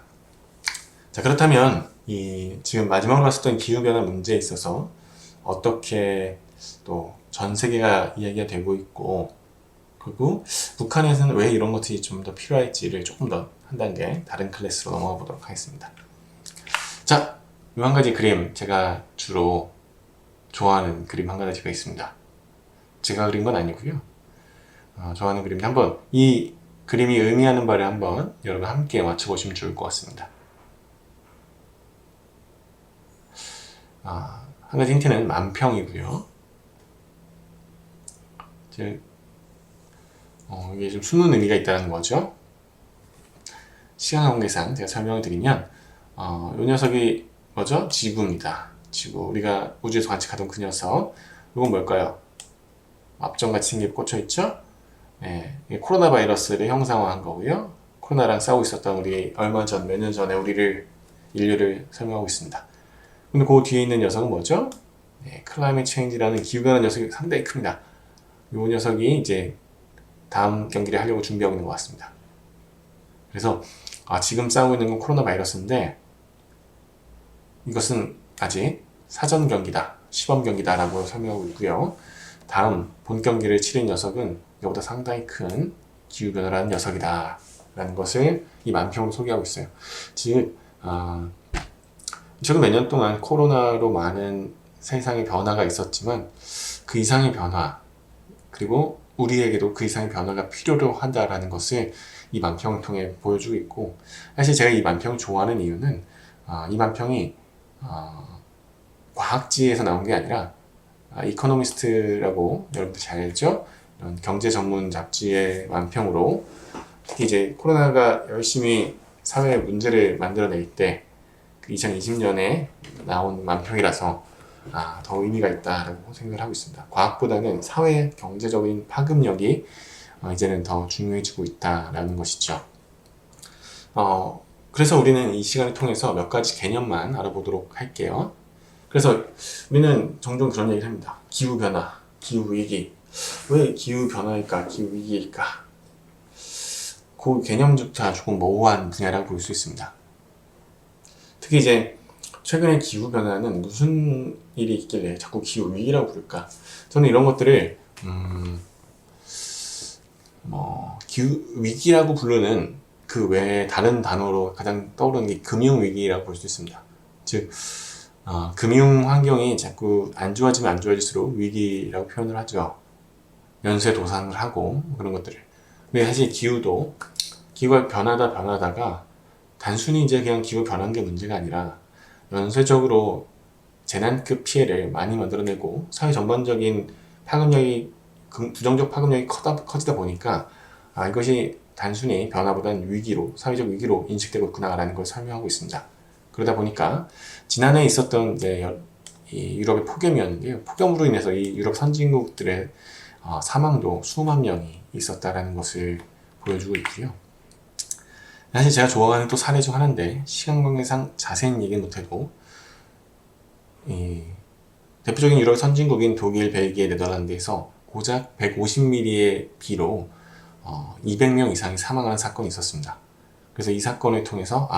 자, 그렇다면 지금 마지막으로 봤었던 기후변화 문제에 있어서 어떻게 또 전 세계가 이야기가 되고 있고, 그리고 북한에서는 왜 이런 것들이 좀 더 필요할지를 조금 더 한 단계 다른 클래스로 넘어가 보도록 하겠습니다. 자, 이 한 가지 그림, 제가 주로 좋아하는 그림 한 가지가 있습니다. 제가 그린 건 아니고요. 좋아하는 그림인데 한번 이 그림이 의미하는 바를 한번 여러분 함께 맞춰보시면 좋을 것 같습니다. 한 가지 힌트는 만평이고요. 이게 좀 숨은 의미가 있다는 거죠. 시간 관계상 제가 설명을 드리면 이 녀석이 뭐죠? 지구입니다. 지구. 우리가 우주에서 관측하던 그 녀석. 이건 뭘까요? 앞점같이 생긴 게 꽂혀있죠? 네, 이게 코로나 바이러스를 형상화한 거고요. 코로나랑 싸우고 있었던 우리 얼마 전, 몇 년 전에 인류를 설명하고 있습니다. 근데 그 뒤에 있는 녀석은 뭐죠? 네, 클라이밋 체인지라는 기후변화 녀석이 상당히 큽니다. 이 녀석이 이제 다음 경기를 하려고 준비하고 있는 것 같습니다. 그래서 지금 싸우고 있는 건 코로나 바이러스인데 이것은 아직 사전 경기다, 시범 경기다라고 설명하고 있고요. 다음 본 경기를 치른 녀석은 이보다 상당히 큰 기후변화라는 녀석이다 라는 것을 이 만평으로 소개하고 있어요. 즉 최근 몇 년 동안 코로나로 많은 세상의 변화가 있었지만 그 이상의 변화, 그리고 우리에게도 그 이상의 변화가 필요로 한다라는 것을 이 만평을 통해 보여주고 있고, 사실 제가 이 만평을 좋아하는 이유는 이 만평이 과학지에서 나온 게 아니라 이코노미스트라고 여러분들 잘 알죠? 이런 경제 전문 잡지의 만평으로, 특히 이제 코로나가 열심히 사회에 문제를 만들어낼 때 그 2020년에 나온 만평이라서 더 의미가 있다라고 생각을 하고 있습니다. 과학보다는 사회 경제적인 파급력이 이제는 더 중요해지고 있다라는 것이죠. 그래서 우리는 이 시간을 통해서 몇 가지 개념만 알아보도록 할게요. 그래서 우리는 종종 그런 얘기를 합니다. 기후변화, 기후위기. 왜 기후변화일까, 기후위기일까? 그 개념조차 조금 모호한 분야라고 볼 수 있습니다. 특히 이제 최근에 기후변화는 무슨 일이 있길래 자꾸 기후위기라고 부를까? 저는 이런 것들을 기후위기라고 부르는 그 외에 다른 단어로 가장 떠오르는 게 금융위기라고 볼 수 있습니다. 즉 금융 환경이 자꾸 안 좋아지면 안 좋아질수록 위기라고 표현을 하죠. 연쇄 도산을 하고 그런 것들을. 근데 사실 기후가 변하다가 단순히 이제 그냥 기후 변한 게 문제가 아니라 연쇄적으로 재난급 피해를 많이 만들어내고 사회 전반적인 파급력이, 부정적 파급력이 커지다 보니까 이것이 단순히 변화보다는 사회적 위기로 인식되고 있구나라는 걸 설명하고 있습니다. 그러다 보니까 지난해 있었던 이 유럽의 폭염이었는데요. 폭염으로 인해서 이 유럽 선진국들의 사망도 수만 명이 있었다라는 것을 보여주고 있고요. 사실 제가 좋아하는 또 사례 중 하나인데 시간 관계상 자세히 얘기 못해도 대표적인 유럽 선진국인 독일, 벨기에, 네덜란드에서 고작 150mm의 비로 200명 이상이 사망하는 사건이 있었습니다. 그래서 이 사건을 통해서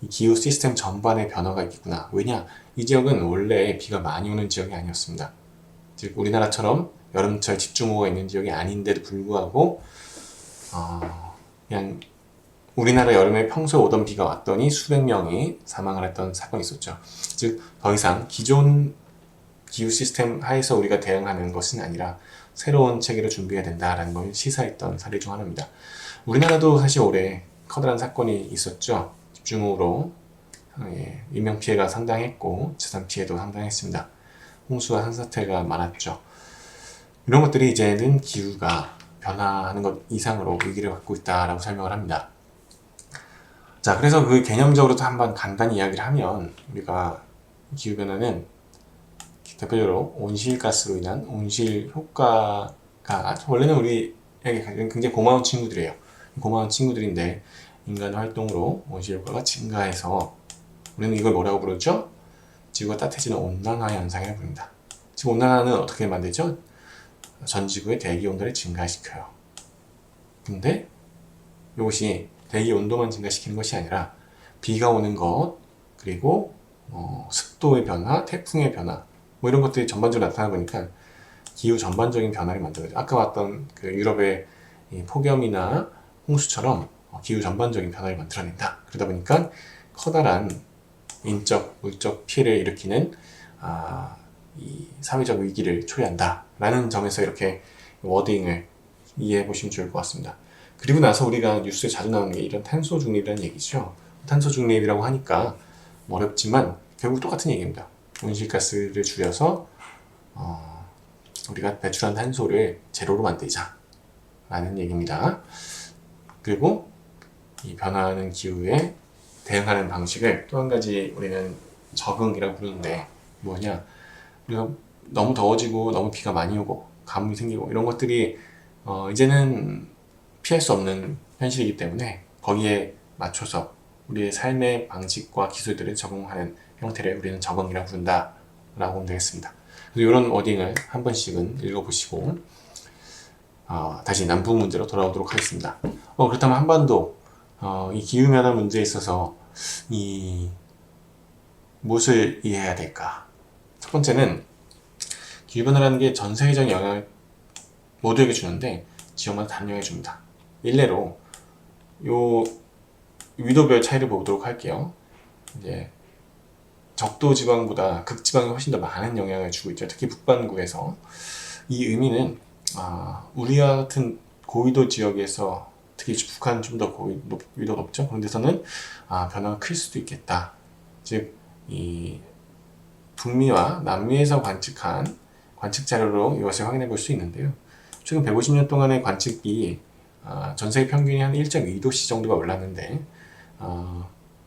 이 기후 시스템 전반의 변화가 있겠구나. 왜냐? 이 지역은 원래 비가 많이 오는 지역이 아니었습니다. 즉 우리나라처럼 여름철 집중호우가 있는 지역이 아닌데도 불구하고 그냥 우리나라 여름에 평소에 오던 비가 왔더니 수백 명이 사망을 했던 사건이 있었죠. 즉 더 이상 기존 기후 시스템 하에서 우리가 대응하는 것은 아니라 새로운 체계를 준비해야 된다라는 걸 시사했던 사례 중 하나입니다. 우리나라도 사실 올해 커다란 사건이 있었죠. 집중호우로 인명피해가 상당했고 재산 피해도 상당했습니다. 홍수와 산사태가 많았죠. 이런 것들이 이제는 기후가 변화하는 것 이상으로 위기를 갖고 있다라고 설명을 합니다. 자, 그래서 그 개념적으로도 한번 간단히 이야기를 하면 우리가 기후변화는 대표적으로 온실가스로 인한 온실 효과가 원래는 우리에게 굉장히 고마운 친구들이에요. 고마운 친구들인데 인간 활동으로 온실 효과가 증가해서 우리는 이걸 뭐라고 부르죠? 지구가 따뜻해지는 온난화 현상이라고 부릅니다. 지금 온난화는 어떻게 만들죠? 전 지구의 대기 온도를 증가시켜요. 근데 이것이 대기 온도만 증가시키는 것이 아니라 비가 오는 것, 그리고 습도의 변화, 태풍의 변화, 뭐 이런 것들이 전반적으로 나타나 보니까 기후 전반적인 변화를 만들어요. 아까 봤던 그 유럽의 이 폭염이나 홍수처럼 기후 전반적인 변화를 만들어낸다. 그러다 보니까 커다란 인적, 물적 피해를 일으키는 이 사회적 위기를 초래한다 라는 점에서 이렇게 워딩을 이해해 보시면 좋을 것 같습니다. 그리고 나서 우리가 뉴스에 자주 나오는 게 이런 탄소 중립이라는 얘기죠. 탄소 중립이라고 하니까 어렵지만 결국 똑같은 얘기입니다. 온실가스를 줄여서 우리가 배출한 탄소를 제로로 만들자 라는 얘기입니다. 그리고 이 변화하는 기후에 대응하는 방식을 또 한 가지 우리는 적응이라고 부르는데 뭐냐, 우리가 너무 더워지고 너무 비가 많이 오고 가뭄이 생기고 이런 것들이 이제는 피할 수 없는 현실이기 때문에 거기에 맞춰서 우리의 삶의 방식과 기술들을 적응하는 형태를 우리는 적응이라고 부른다 라고 보면 되겠습니다. 그래서 이런 워딩을 한 번씩은 읽어보시고 다시 남북 문제로 돌아오도록 하겠습니다. 그렇다면 한반도 이 기후변화 문제에 있어서 무엇을 이해해야 될까? 첫 번째는 기후변화라는 게 전 세계적인 영향을 모두에게 주는데 지역마다 다른 영향을 줍니다. 일례로 요 위도별 차이를 보도록 할게요. 이제 적도 지방보다 극지방이 훨씬 더 많은 영향을 주고 있죠. 특히 북반구에서. 이 의미는 우리와 같은 고위도 지역에서 특히 북한은 좀 더 위도가 높죠. 그런 데서는 변화가 클 수도 있겠다. 즉 이 북미와 남미에서 관측한 관측 자료로 이것을 확인해 볼 수 있는데요. 최근 150년 동안의 관측이 전 세계 평균이 한 1.2도씨 정도가 올랐는데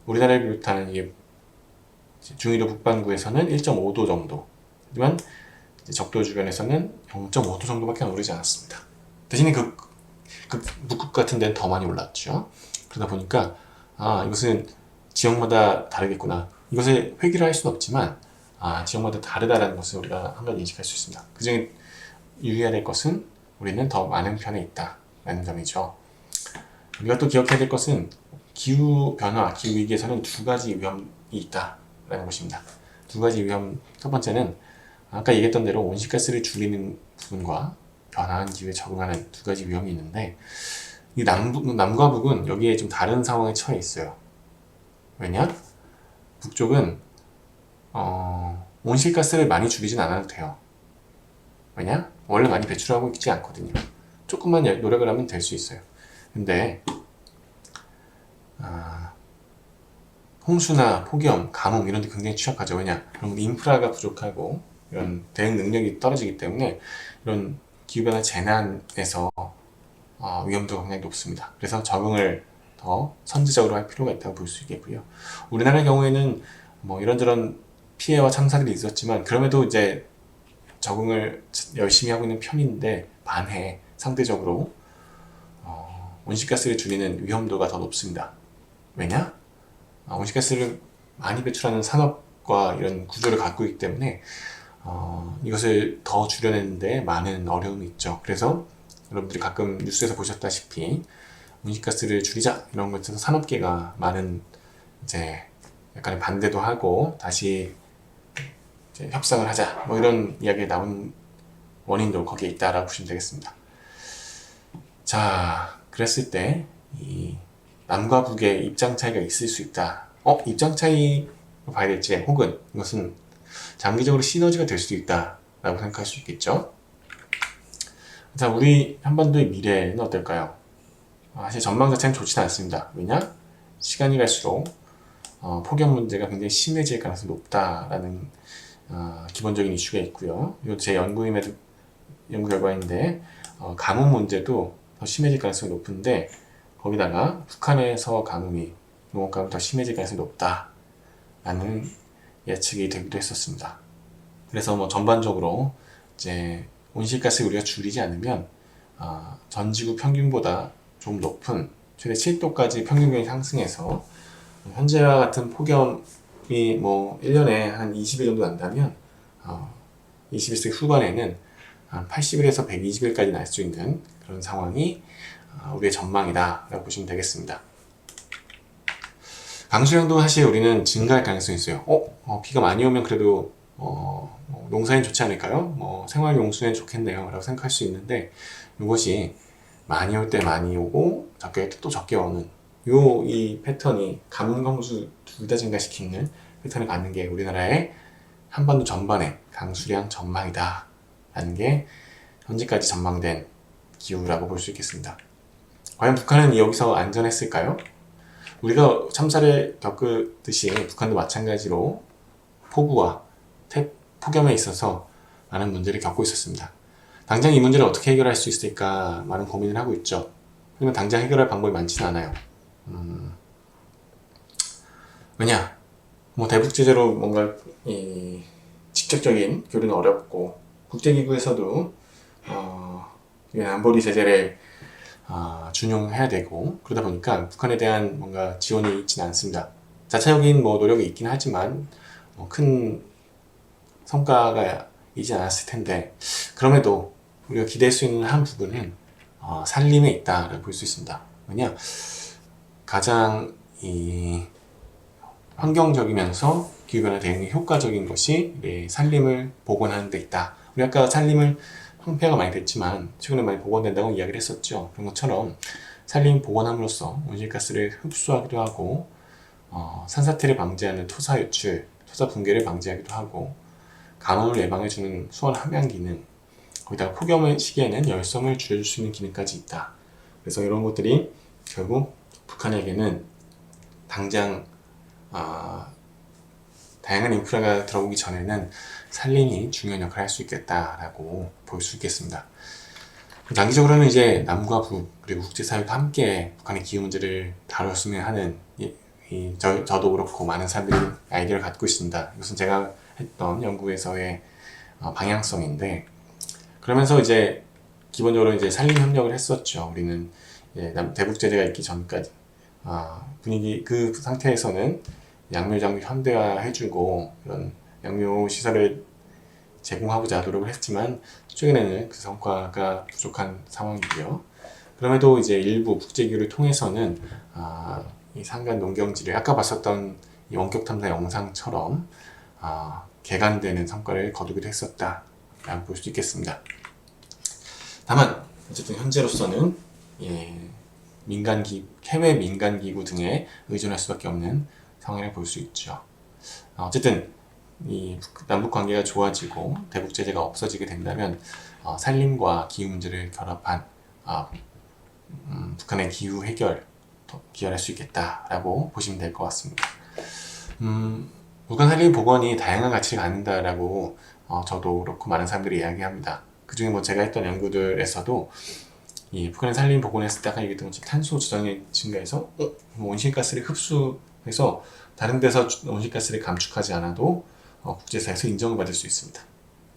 우리나라를 비롯한 이게 중위도 북반구에서는 1.5도 정도, 하지만 적도 주변에서는 0.5도 정도밖에 안 오르지 않았습니다. 대신에 북극 같은 데는 더 많이 올랐죠. 그러다 보니까 이것은 지역마다 다르겠구나. 이것을 회귀를 할 수는 없지만 지역마다 다르다는 것을 우리가 한번 인식할 수 있습니다. 그중에 유의해야 될 것은 우리는 더 많은 편에 있다라는 점이죠. 우리가 또 기억해야 될 것은 기후변화, 기후위기에서는 두 가지 위험이 있다라는 것입니다. 두 가지 위험, 첫 번째는 아까 얘기했던 대로 온실가스를 줄이는 부분과 변화한 기후에 적응하는 두 가지 위험이 있는데 이 남과 북은 여기에 좀 다른 상황에 처해 있어요. 왜냐? 북쪽은 온실가스를 많이 줄이진 않아도 돼요. 왜냐? 원래 많이 배출하고 있지 않거든요. 조금만 노력을 하면 될 수 있어요. 근데 홍수나 폭염, 가뭄 이런 데 굉장히 취약하죠. 왜냐? 그럼 인프라가 부족하고 이런 대응 능력이 떨어지기 때문에 이런 기후변화 재난에서 위험도가 굉장히 높습니다. 그래서 적응을 더 선제적으로 할 필요가 있다고 볼 수 있겠고요. 우리나라의 경우에는 뭐 이런저런 피해와 창사들이 있었지만 그럼에도 이제 적응을 열심히 하고 있는 편인데 반해 상대적으로 온실가스를 줄이는 위험도가 더 높습니다. 왜냐? 온실가스를 많이 배출하는 산업과 이런 구조를 갖고 있기 때문에 이것을 더 줄여내는데 많은 어려움이 있죠. 그래서 여러분들이 가끔 뉴스에서 보셨다시피 온실가스를 줄이자 이런 것에서 산업계가 많은 이제 약간의 반대도 하고 다시 이제 협상을 하자 뭐 이런 이야기가 나온 원인도 거기에 있다라고 보시면 되겠습니다. 자, 그랬을 때 이 남과 북의 입장 차이가 있을 수 있다. 입장 차이로 봐야 될지 혹은 이것은 장기적으로 시너지가 될 수도 있다라고 생각할 수 있겠죠. 자, 우리 한반도의 미래는 어떨까요? 사실 전망 자체는 좋지는 않습니다. 왜냐? 시간이 갈수록 폭염 문제가 굉장히 심해질 가능성이 높다라는 기본적인 이슈가 있고요. 이거 제 연구 결과인데 가뭄 문제도 더 심해질 가능성이 높은데 거기다가 북한에서 농업가뭄이 더 심해질 가능성이 높다라는 예측이 되기도 했었습니다. 그래서 뭐 전반적으로 이제 온실가스를 우리가 줄이지 않으면 전 지구 평균보다 좀 높은 최대 7도까지 평균기온이 상승해서 현재와 같은 폭염이 뭐 1년에 한 20일 정도 난다면 21세기 후반에는 한 80일에서 120일까지 날 수 있는 그런 상황이 우리의 전망이다 라고 보시면 되겠습니다. 강수량도 사실 우리는 증가할 가능성이 있어요. 비가 많이 오면 그래도 농사엔 좋지 않을까요? 생활용수엔 좋겠네요 라고 생각할 수 있는데, 이것이 많이 올 때 많이 오고 적게 올 때 또 적게 오는 이 패턴이 가뭄, 강수 둘 다 증가시키는 패턴을 갖는 게 우리나라의 한반도 전반의 강수량 전망이다 라는 게 현재까지 전망된 기후라고 볼 수 있겠습니다. 과연 북한은 여기서 안전했을까요? 우리가 참사를 겪듯이 북한도 마찬가지로 폭우와 폭염에 있어서 많은 문제를 겪고 있었습니다. 당장 이 문제를 어떻게 해결할 수 있을까 많은 고민을 하고 있죠. 하지만 당장 해결할 방법이 많지는 않아요. 왜냐? 대북 제재로 뭔가 직접적인 교류는 어렵고, 국제기구에서도 안보리 제재를 준용해야 되고, 그러다 보니까 북한에 대한 뭔가 지원이 있지는 않습니다. 자체적인 노력이 있긴 하지만 큰 성과가 있지 않았을 텐데, 그럼에도 우리가 기대할 수 있는 한 부분은 산림에 있다라고 볼 수 있습니다. 왜냐? 가장 환경적이면서 기후변화 대응에 효과적인 것이 산림을 복원하는 데 있다. 우리 아까 산림을 황폐화가 많이 됐지만 최근에 많이 복원된다고 이야기를 했었죠. 그런 것처럼 산림 복원함으로써 온실가스를 흡수하기도 하고, 산사태를 방지하는 토사 유출, 토사 붕괴를 방지하기도 하고, 가뭄을 예방해주는 수원 함양 기능, 거기다가 폭염의 시기에는 열섬을 줄여줄 수 있는 기능까지 있다. 그래서 이런 것들이 결국 북한에게는 당장 다양한 인프라가 들어오기 전에는 산림이 중요한 역할을 할 수 있겠다라고 볼 수 있겠습니다. 장기적으로는 이제 남과 북 그리고 국제사회가 함께 북한의 기후 문제를 다뤘으면 하는 저도 그렇고 많은 사람들이 아이디어를 갖고 있습니다. 이것은 제가 했던 연구에서의 방향성인데, 그러면서 이제 기본적으로 이제 산림 협력을 했었죠. 우리는 대북 제재가 있기 전까지 분위기 그 상태에서는 양묘 장비 현대화 해주고 이런 양묘 시설을 제공하고자 노력을 했지만 최근에는 그 성과가 부족한 상황이고요. 그럼에도 이제 일부 국제기구를 통해서는 이 산간 농경지를 아까 봤었던 이 원격 탐사 영상처럼 개간되는 성과를 거두기도 했었다라고 볼 수 있겠습니다. 다만 어쨌든 현재로서는 해외 민간기구 등에 의존할 수밖에 없는 상황을 볼 수 있죠. 어쨌든 이 남북 관계가 좋아지고 대북 제재가 없어지게 된다면 산림과 기후 문제를 결합한 북한의 기후 해결 기여할 수 있겠다라고 보시면 될 것 같습니다. 북한 산림 복원이 다양한 가치를 갖는다라고 저도 그렇고 많은 사람들이 이야기합니다. 그 중에 제가 했던 연구들에서도 이 북한의 산림 복원했을 때 아까 얘기했던 것처럼 탄소 저장이 증가해서 온실가스를 흡수해서 다른 데서 온실가스를 감축하지 않아도 국제사회에서 인정을 받을 수 있습니다.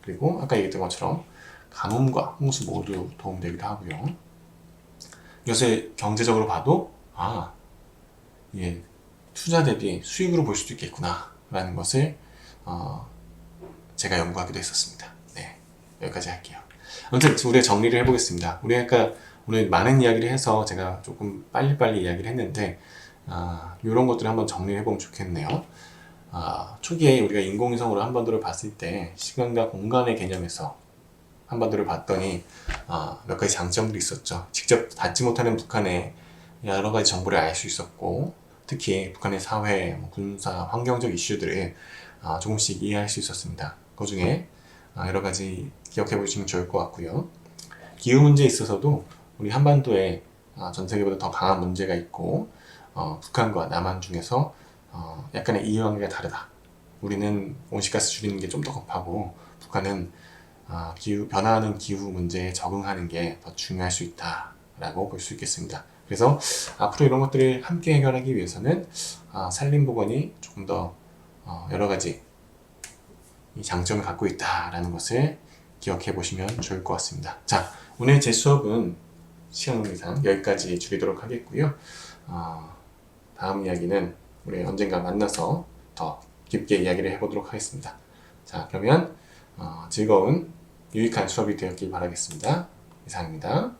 그리고 아까 얘기했던 것처럼 가뭄과 홍수 모두 도움되기도 하고요. 이것을 경제적으로 봐도 투자 대비 수익으로 볼 수도 있겠구나 라는 것을 제가 연구하기도 했었습니다. 네, 여기까지 할게요. 아무튼 우리가 정리를 해보겠습니다. 우리 아까 오늘 많은 이야기를 해서 제가 조금 빨리빨리 이야기를 했는데 이런 것들을 한번 정리를 해보면 좋겠네요. 초기에 우리가 인공위성으로 한반도를 봤을 때 시간과 공간의 개념에서 한반도를 봤더니 몇 가지 장점들이 있었죠. 직접 닿지 못하는 북한의 여러 가지 정보를 알 수 있었고, 특히 북한의 사회, 군사, 환경적 이슈들을 조금씩 이해할 수 있었습니다. 그 중에 여러 가지 기억해 보시면 좋을 것 같고요. 기후 문제에 있어서도 우리 한반도에 전 세계보다 더 강한 문제가 있고, 북한과 남한 중에서 약간의 이해관계가 다르다. 우리는 온실가스 줄이는 게 좀 더 급하고, 북한은 변화하는 기후 문제에 적응하는 게 더 중요할 수 있다라고 볼 수 있겠습니다. 그래서 앞으로 이런 것들을 함께 해결하기 위해서는 산림복원이 조금 더 여러 가지 이 장점을 갖고 있다라는 것을 기억해 보시면 좋을 것 같습니다. 자, 오늘 제 수업은 시간 관계상 여기까지 줄이도록 하겠고요. 다음 이야기는 우리 언젠가 만나서 더 깊게 이야기를 해보도록 하겠습니다. 자, 그러면 즐거운 유익한 수업이 되었길 바라겠습니다. 이상입니다.